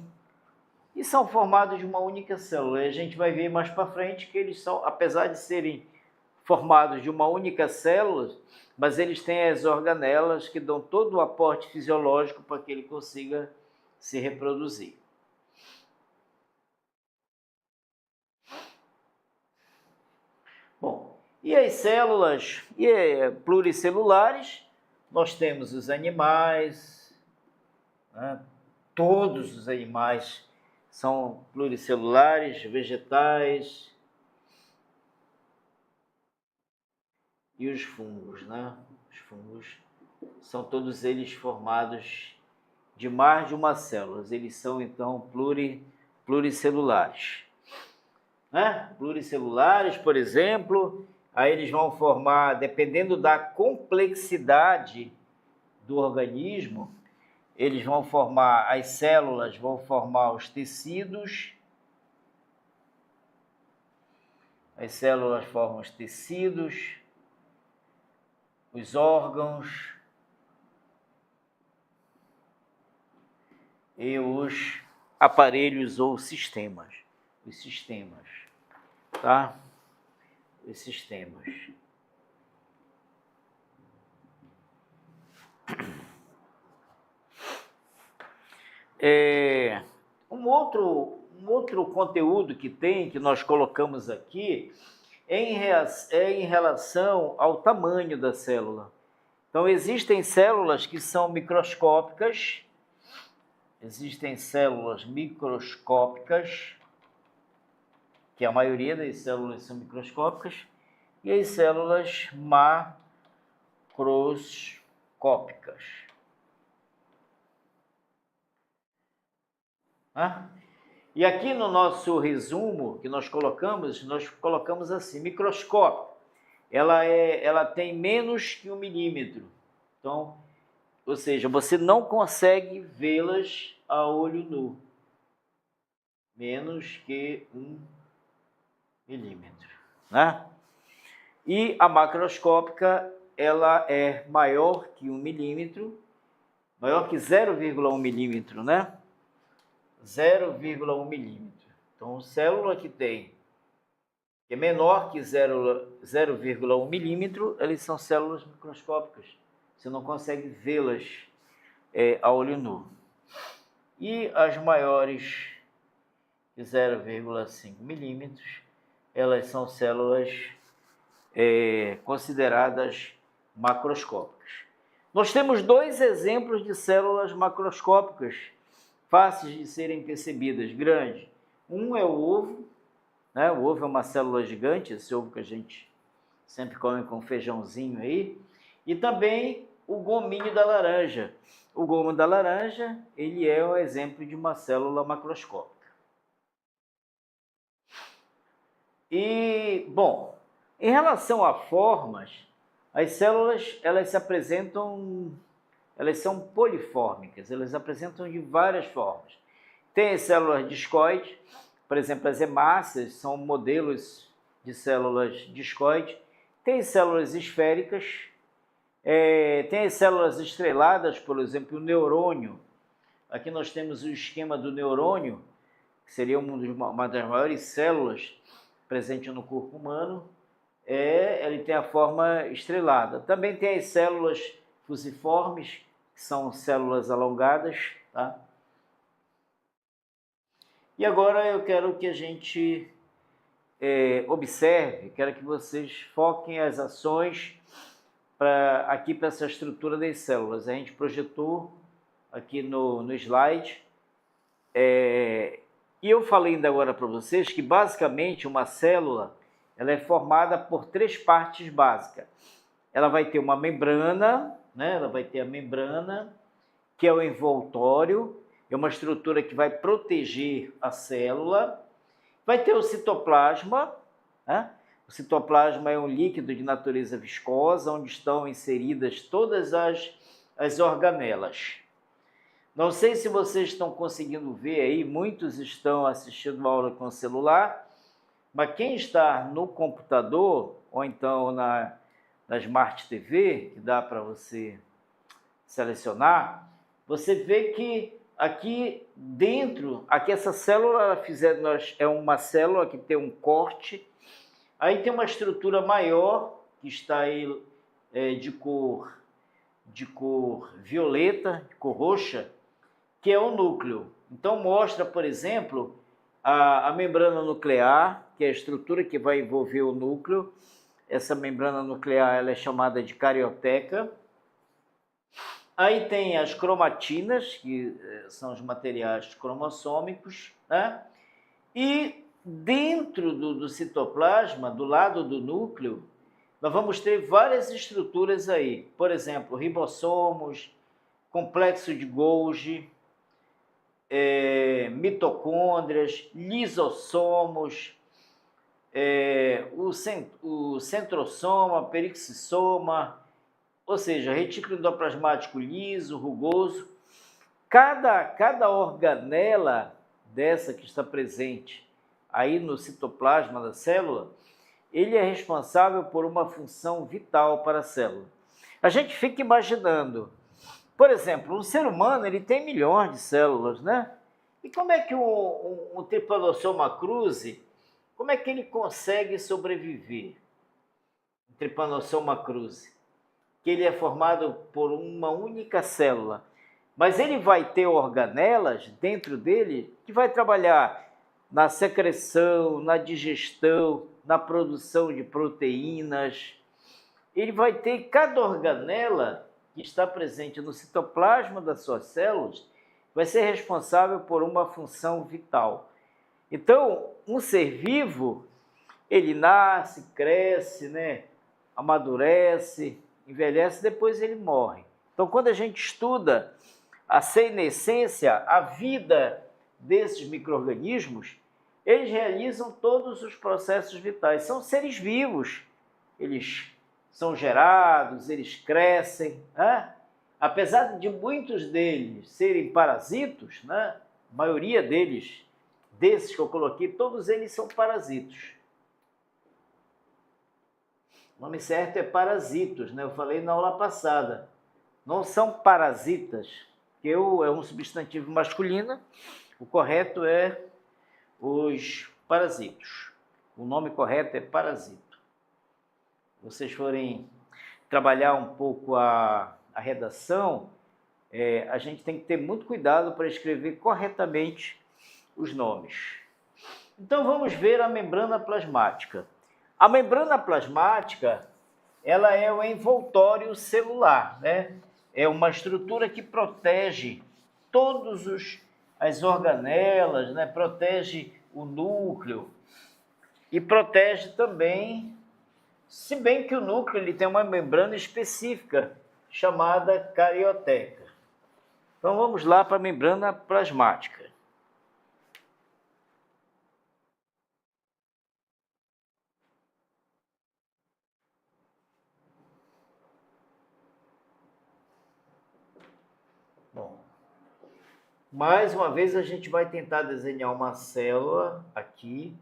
e são formados de uma única célula. E a gente vai ver mais para frente que eles são, apesar de serem formados de uma única célula, mas eles têm as organelas que dão todo o aporte fisiológico para que ele consiga se reproduzir. Bom, e as células pluricelulares, nós temos os animais, né? Todos os animais são pluricelulares, vegetais e os fungos, né? Os fungos são todos eles formados de mais de uma célula. Eles são, então, pluricelulares. Né? Pluricelulares, por exemplo, aí eles vão formar, dependendo da complexidade do organismo, eles vão formar, as células vão formar os tecidos, as células formam os tecidos, os órgãos e os aparelhos ou sistemas, os sistemas, tá? Os sistemas. Um outro conteúdo que nós colocamos aqui é em relação ao tamanho da célula. Então, existem células que são microscópicas, que a maioria das células são microscópicas, e as células macroscópicas. E aqui no nosso resumo que nós colocamos assim, microscópio. Ela tem menos que 1 milímetro. Então, ou seja, você não consegue vê-las a olho nu. Menos que 1 milímetro. Né? E a macroscópica, ela é maior que 1 milímetro, maior que 0,1 milímetro, né? 0,1 milímetro. Então, célula que é menor que 0,1 milímetro, elas são células microscópicas. Você não consegue vê-las a olho nu. E as maiores que 0,5 milímetros, elas são células consideradas macroscópicas. Nós temos 2 exemplos de células macroscópicas fáceis de serem percebidas, grandes. Um é o ovo, né? O ovo é uma célula gigante, esse ovo que a gente sempre come com feijãozinho aí, e também o gominho da laranja. O gomo da laranja, ele é o exemplo de uma célula macroscópica. E, bom, em relação a formas, as células, elas são polifórmicas, elas apresentam de várias formas. Tem as células discoides, por exemplo, as hemácias são modelos de células discoides. Tem células esféricas, tem as células estreladas, por exemplo, o neurônio. Aqui nós temos o esquema do neurônio, que seria uma das maiores células presente no corpo humano. Ele tem a forma estrelada. Também tem as células fusiformes, que são células alongadas, tá? E agora eu quero que a gente observe, quero que vocês foquem as ações aqui para essa estrutura das células. A gente projetou aqui no slide. E eu falei ainda agora para vocês que basicamente uma célula ela é formada por 3 partes básicas. Ela vai ter uma membrana, né? Ela vai ter a membrana, que é o envoltório, é uma estrutura que vai proteger a célula. Vai ter o citoplasma, né? O citoplasma é um líquido de natureza viscosa, onde estão inseridas todas as organelas. Não sei se vocês estão conseguindo ver aí, muitos estão assistindo a aula com o celular, mas quem está no computador, ou então na Smart TV, que dá para você selecionar, você vê que aqui dentro, aqui essa célula é uma célula que tem um corte, aí tem uma estrutura maior, que está aí de cor violeta, de cor roxa, que é o núcleo. Então mostra, por exemplo, a membrana nuclear, que é a estrutura que vai envolver o núcleo. Essa membrana nuclear ela é chamada de carioteca. Aí tem as cromatinas, que são os materiais cromossômicos, né? E dentro do citoplasma, do lado do núcleo, nós vamos ter várias estruturas aí. Por exemplo, ribossomos, complexo de Golgi, mitocôndrias, lisossomos, o centrosoma, perixissoma, ou seja, retículo endoplasmático liso, rugoso. Cada organela dessa que está presente aí no citoplasma da célula, ele é responsável por uma função vital para a célula. A gente fica imaginando, por exemplo, um ser humano ele tem milhões de células, né? E como é que um Trypanosoma cruzi, como é que ele consegue sobreviver? Um Trypanosoma cruzi, que ele é formado por uma única célula, mas ele vai ter organelas dentro dele que vai trabalhar na secreção, na digestão, na produção de proteínas. Ele vai ter cada organela que está presente no citoplasma das suas células, vai ser responsável por uma função vital. Então, um ser vivo, ele nasce, cresce, né? Amadurece, envelhece, depois ele morre. Então, quando a gente estuda a senescência, a vida desses micro-organismos, eles realizam todos os processos vitais. São seres vivos, eles são gerados, eles crescem, né? Apesar de muitos deles serem parasitos, né? A maioria deles, desses que eu coloquei, todos eles são parasitos. O nome certo é parasitos, né? Eu falei na aula passada. Não são parasitas, que é um substantivo masculino, o correto é os parasitos. O nome correto é parasito. Vocês forem trabalhar um pouco a redação, a gente tem que ter muito cuidado para escrever corretamente os nomes. Então vamos ver a membrana plasmática. A membrana plasmática, ela é o envoltório celular, né? É uma estrutura que protege todos as organelas, né? Protege o núcleo e protege também, se bem que o núcleo ele tem uma membrana específica chamada carioteca. Então vamos lá para a membrana plasmática. Bom, mais uma vez a gente vai tentar desenhar uma célula aqui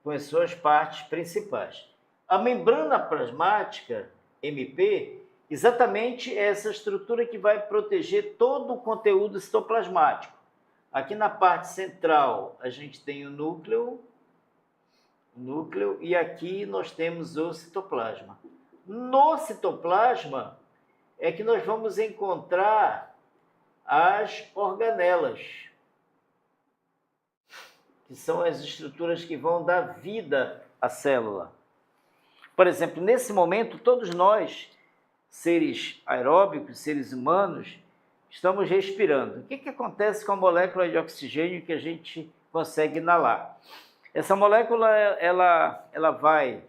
com as suas partes principais. A membrana plasmática, MP, exatamente é essa estrutura que vai proteger todo o conteúdo citoplasmático. Aqui na parte central a gente tem o núcleo e aqui nós temos o citoplasma. No citoplasma é que nós vamos encontrar as organelas, que são as estruturas que vão dar vida à célula. Por exemplo, nesse momento, todos nós, seres aeróbicos, seres humanos, estamos respirando. O que acontece com a molécula de oxigênio que a gente consegue inalar? Essa molécula ela vai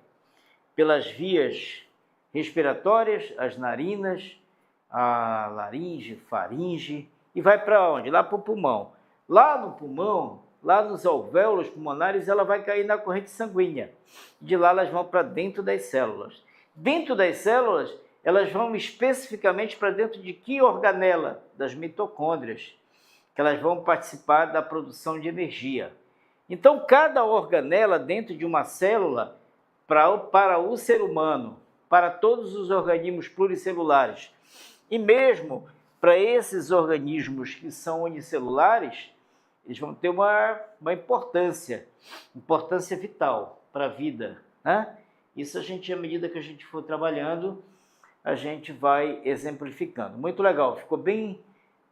pelas vias respiratórias, as narinas, a laringe, faringe, e vai para onde? Lá para o pulmão. Lá no pulmão, lá nos alvéolos pulmonares, ela vai cair na corrente sanguínea. De lá elas vão para dentro das células. Dentro das células, elas vão especificamente para dentro de que organela? Das mitocôndrias. que elas vão participar da produção de energia. Então, cada organela dentro de uma célula, para o ser humano, para todos os organismos pluricelulares, e mesmo para esses organismos que são unicelulares, eles vão ter uma importância vital para a vida, né? Isso a gente, à medida que a gente for trabalhando, a gente vai exemplificando. Muito legal, ficou bem,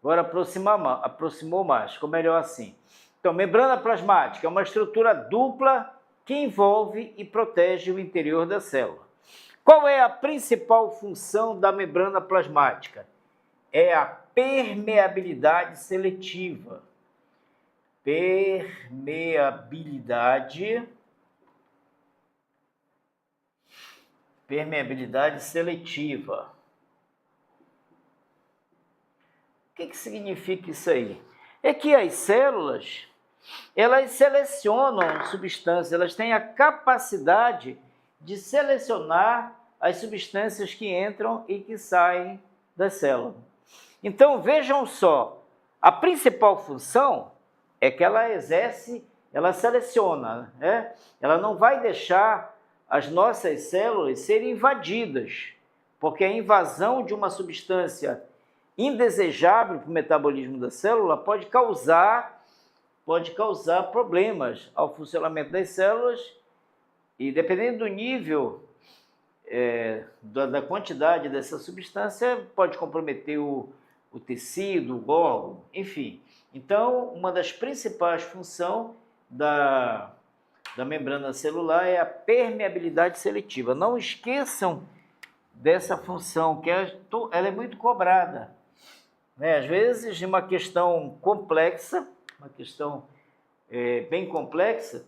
agora aproximou mais, ficou melhor assim. Então, membrana plasmática é uma estrutura dupla que envolve e protege o interior da célula. Qual é a principal função da membrana plasmática? É a permeabilidade seletiva. Permeabilidade seletiva. O que significa isso aí? É que as células, elas selecionam substâncias, elas têm a capacidade de selecionar as substâncias que entram e que saem da célula. Então, vejam só, a principal função é que ela seleciona, né? Ela não vai deixar as nossas células serem invadidas, porque a invasão de uma substância indesejável para o metabolismo da célula pode causar problemas ao funcionamento das células e, dependendo do nível da quantidade dessa substância, pode comprometer o tecido, o órgão, enfim. Então, uma das principais funções da membrana celular é a permeabilidade seletiva. Não esqueçam dessa função, que ela é muito cobrada, né? Às vezes, uma questão complexa, bem complexa,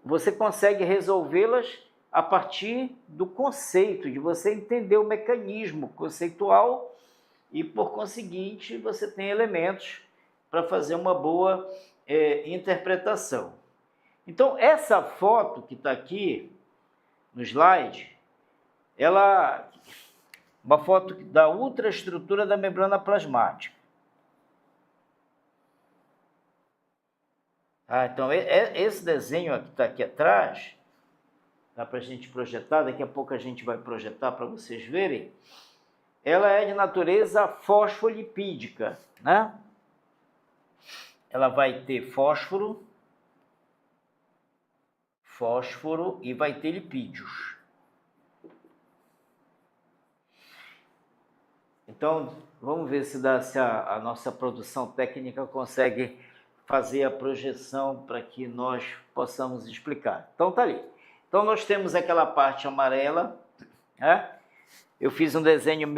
você consegue resolvê-las a partir do conceito, de você entender o mecanismo conceitual e, por conseguinte, você tem elementos para fazer uma boa interpretação. Então, essa foto que está aqui no slide, uma foto da ultraestrutura da membrana plasmática. Então, esse desenho que está aqui atrás, dá para a gente projetar, daqui a pouco a gente vai projetar para vocês verem, ela é de natureza fosfolipídica, né? Ela vai ter fósforo e vai ter lipídios. Então, vamos ver se a nossa produção técnica consegue fazer a projeção para que nós possamos explicar. Então, tá ali. Então, nós temos aquela parte amarela, né? Eu fiz um desenho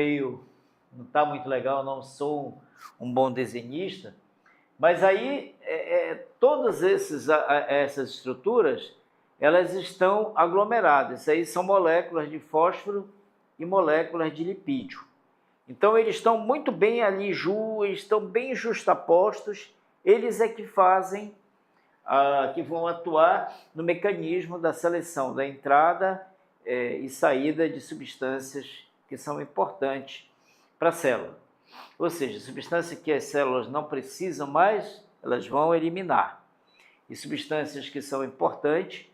não está muito legal, não sou um bom desenhista, mas aí todas essas estruturas, elas estão aglomeradas. Isso aí são moléculas de fósforo e moléculas de lipídio. Então, eles estão muito bem ali, estão bem justapostos, eles é que que vão atuar no mecanismo da seleção, da entrada e saída de substâncias que são importantes para a célula. Ou seja, substâncias que as células não precisam mais, elas vão eliminar. E substâncias que são importantes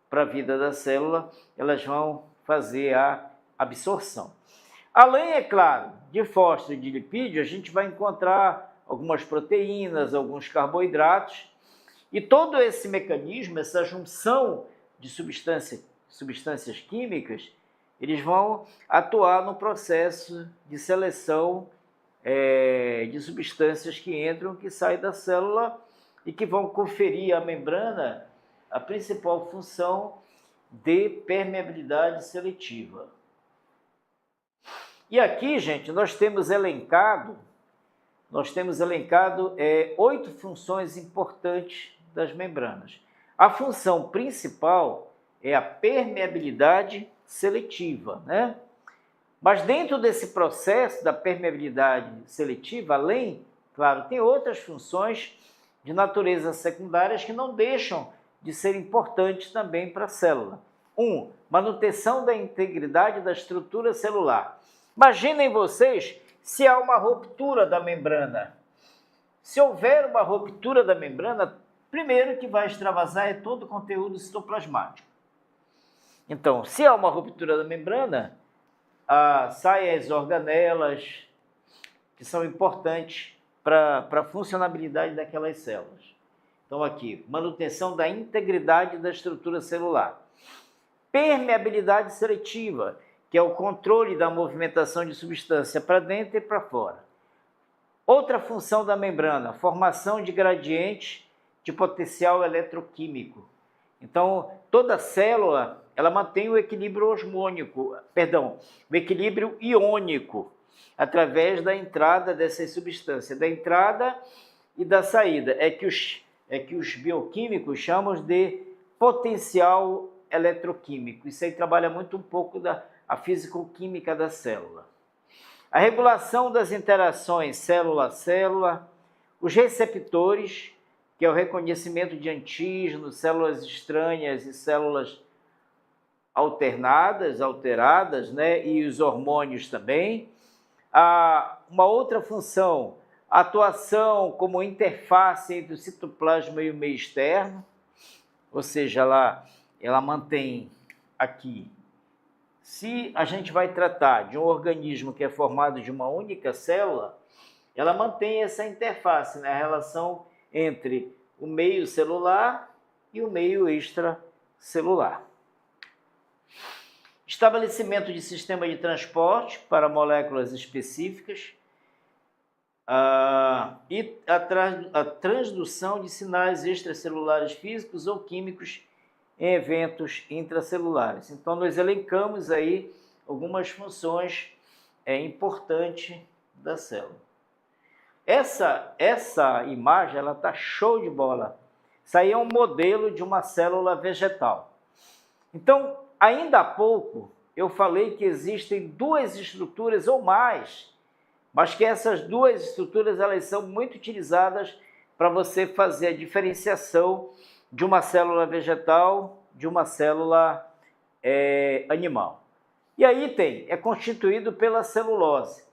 para a vida da célula, elas vão fazer a absorção. Além, é claro, de fósforo e de lipídio, a gente vai encontrar algumas proteínas, alguns carboidratos, e todo esse mecanismo, essa junção de substâncias químicas, eles vão atuar no processo de seleção de substâncias que entram, que saem da célula e que vão conferir à membrana a principal função de permeabilidade seletiva. E aqui, gente, nós temos elencado 8 funções importantes das membranas. A função principal é a permeabilidade seletiva, né? Mas dentro desse processo da permeabilidade seletiva, além, claro, tem outras funções de natureza secundárias que não deixam de ser importantes também para a célula. Manutenção da integridade da estrutura celular. Imaginem vocês se há uma ruptura da membrana. Se houver uma ruptura da membrana, primeiro que vai extravasar é todo o conteúdo citoplasmático. Então, se há uma ruptura da membrana, saem as organelas, que são importantes para a funcionabilidade daquelas células. Então, aqui, manutenção da integridade da estrutura celular. Permeabilidade seletiva, que é o controle da movimentação de substância para dentro e para fora. Outra função da membrana, formação de gradientes de potencial eletroquímico. Então, toda célula, ela mantém o equilíbrio osmônico, o equilíbrio iônico, através da entrada dessas substâncias, da entrada e da saída. É que os bioquímicos chamam de potencial eletroquímico. Isso aí trabalha muito um pouco a fisicoquímica da célula. A regulação das interações célula-célula, os receptores, que é o reconhecimento de antígenos, células estranhas e células alteradas, né? E os hormônios também. Uma outra função, a atuação como interface entre o citoplasma e o meio externo, ou seja, ela mantém aqui. Se a gente vai tratar de um organismo que é formado de uma única célula, ela mantém essa interface, né? A relação entre o meio celular e o meio extracelular. Estabelecimento de sistema de transporte para moléculas específicas e a transdução de sinais extracelulares físicos ou químicos em eventos intracelulares. Então, nós elencamos aí algumas funções importantes da célula. Essa imagem, ela está show de bola. Isso aí é um modelo de uma célula vegetal. Então, ainda há pouco, eu falei que existem duas estruturas ou mais, mas que essas duas estruturas, elas são muito utilizadas para você fazer a diferenciação de uma célula vegetal de uma célula animal. E aí é constituído pela celulose.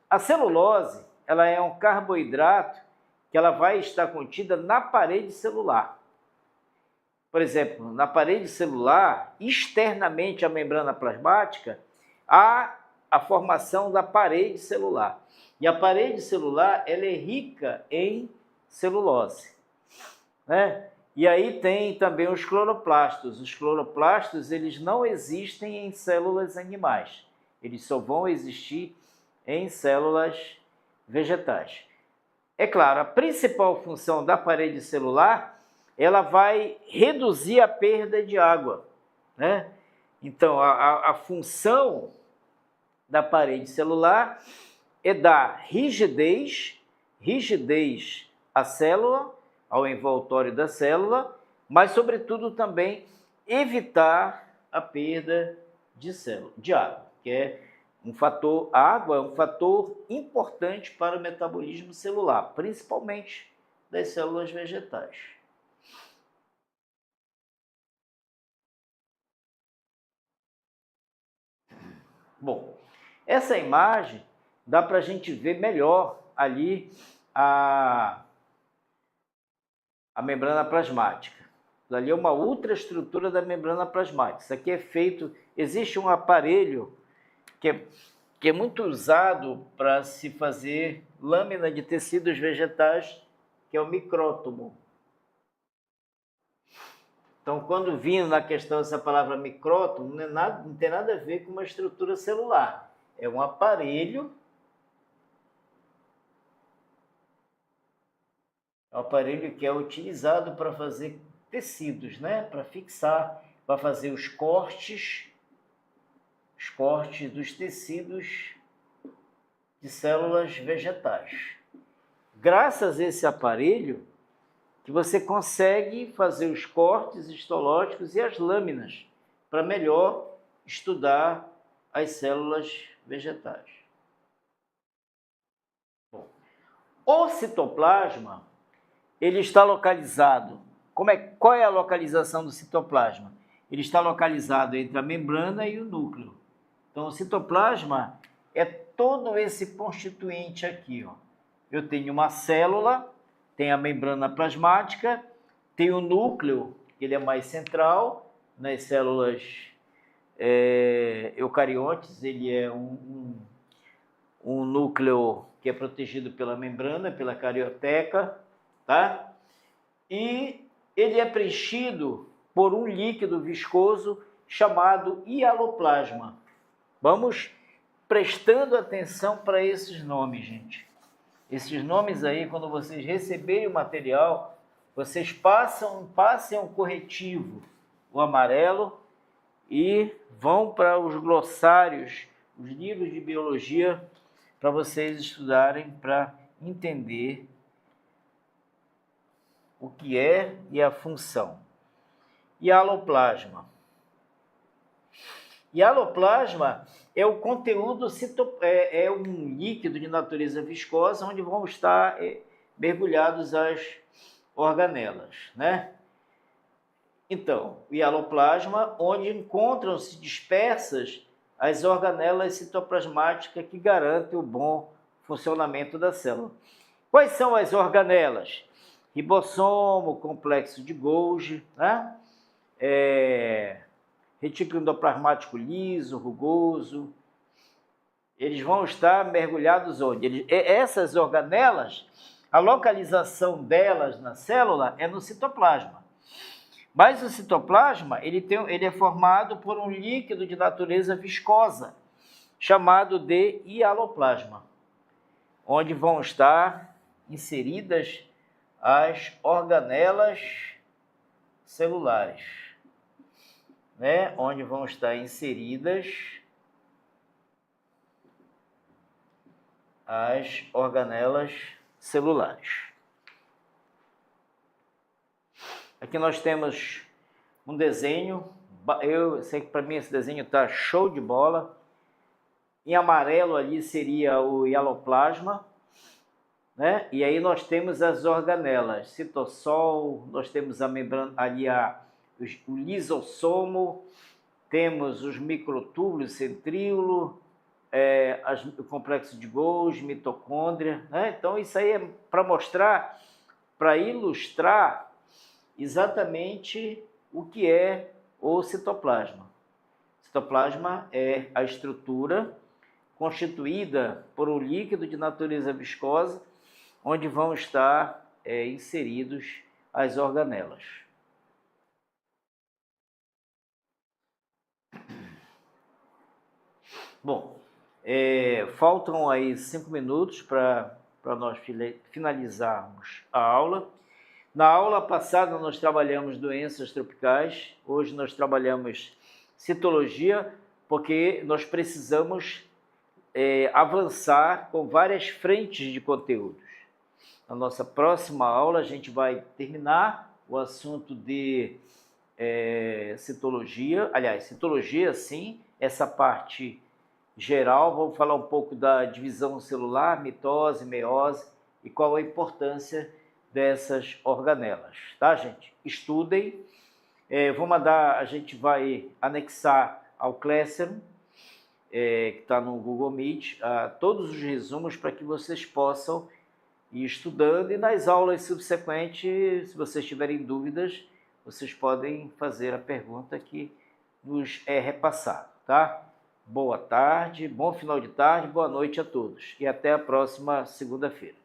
A celulose, ela é um carboidrato que ela vai estar contida na parede celular. Por exemplo, na parede celular, externamente à membrana plasmática, há a formação da parede celular. E a parede celular, ela é rica em celulose, né? E aí tem também os cloroplastos. Os cloroplastos, eles não existem em células animais. Eles só vão existir em células vegetais. É claro, a principal função da parede celular, ela vai reduzir a perda de água, né? Então, a função da parede celular é dar rigidez à célula, ao envoltório da célula, mas, sobretudo, também evitar a perda de água, que é a água é um fator importante para o metabolismo celular, principalmente das células vegetais. Bom, essa imagem dá para a gente ver melhor ali a membrana plasmática. Ali é uma ultraestrutura da membrana plasmática. Isso aqui é feito, existe um aparelho que é muito usado para se fazer lâmina de tecidos vegetais, que é o micrótomo. Então, quando vindo na questão essa palavra micrótomo, não tem nada a ver com uma estrutura celular. É um aparelho. É um aparelho que é utilizado para fazer tecidos, né? Para fixar, para fazer os cortes dos tecidos de células vegetais. Graças a esse aparelho, que você consegue fazer os cortes histológicos e as lâminas para melhor estudar as células vegetais. Bom, o citoplasma, ele está localizado. Qual é a localização do citoplasma? Ele está localizado entre a membrana e o núcleo. Então, o citoplasma é todo esse constituinte aqui, ó. Eu tenho uma célula, tem a membrana plasmática, tem o núcleo, que ele é mais central, nas células eucariontes, ele é um núcleo que é protegido pela membrana, pela carioteca, tá? E ele é preenchido por um líquido viscoso chamado hialoplasma. Vamos prestando atenção para esses nomes, gente. Esses nomes aí, quando vocês receberem o material, vocês passem um corretivo, o amarelo, e vão para os glossários, os livros de biologia, para vocês estudarem, para entender o que é e a função. Hialoplasma. Hialoplasma é o conteúdo, é um líquido de natureza viscosa, onde vão estar mergulhados as organelas, né? Então, o hialoplasma, onde encontram-se dispersas as organelas citoplasmáticas que garantem o bom funcionamento da célula. Quais são as organelas? Ribossomo, complexo de Golgi, né? Retículo endoplasmático liso, rugoso. Eles vão estar mergulhados onde? Essas organelas, a localização delas na célula é no citoplasma. Mas o citoplasma ele é formado por um líquido de natureza viscosa, chamado de hialoplasma, onde vão estar inseridas as organelas celulares, né? Onde vão estar inseridas as organelas celulares. Aqui nós temos um desenho, eu sei que para mim esse desenho está show de bola. Em amarelo ali seria o hialoplasma, né? E aí nós temos as organelas, citossol, nós temos a membrana ali, o lisossomo, temos os microtúbulos, centríolo, o complexo de Golgi, mitocôndria, né? Então isso aí é para mostrar, para ilustrar exatamente o que é o citoplasma. O citoplasma é a estrutura constituída por um líquido de natureza viscosa, onde vão estar inseridos as organelas. Bom, faltam aí 5 minutos para nós finalizarmos a aula. Na aula passada nós trabalhamos doenças tropicais, hoje nós trabalhamos citologia, porque nós precisamos avançar com várias frentes de conteúdos. Na nossa próxima aula a gente vai terminar o assunto de citologia, aliás, citologia sim, essa parte geral, vamos falar um pouco da divisão celular, mitose, meiose e qual a importância dessas organelas, tá, gente? Estudem, a gente vai anexar ao Classroom, que está no Google Meet, todos os resumos para que vocês possam ir estudando, e nas aulas subsequentes, se vocês tiverem dúvidas, vocês podem fazer a pergunta que nos é repassada, tá? Boa tarde, bom final de tarde, boa noite a todos e até a próxima segunda-feira.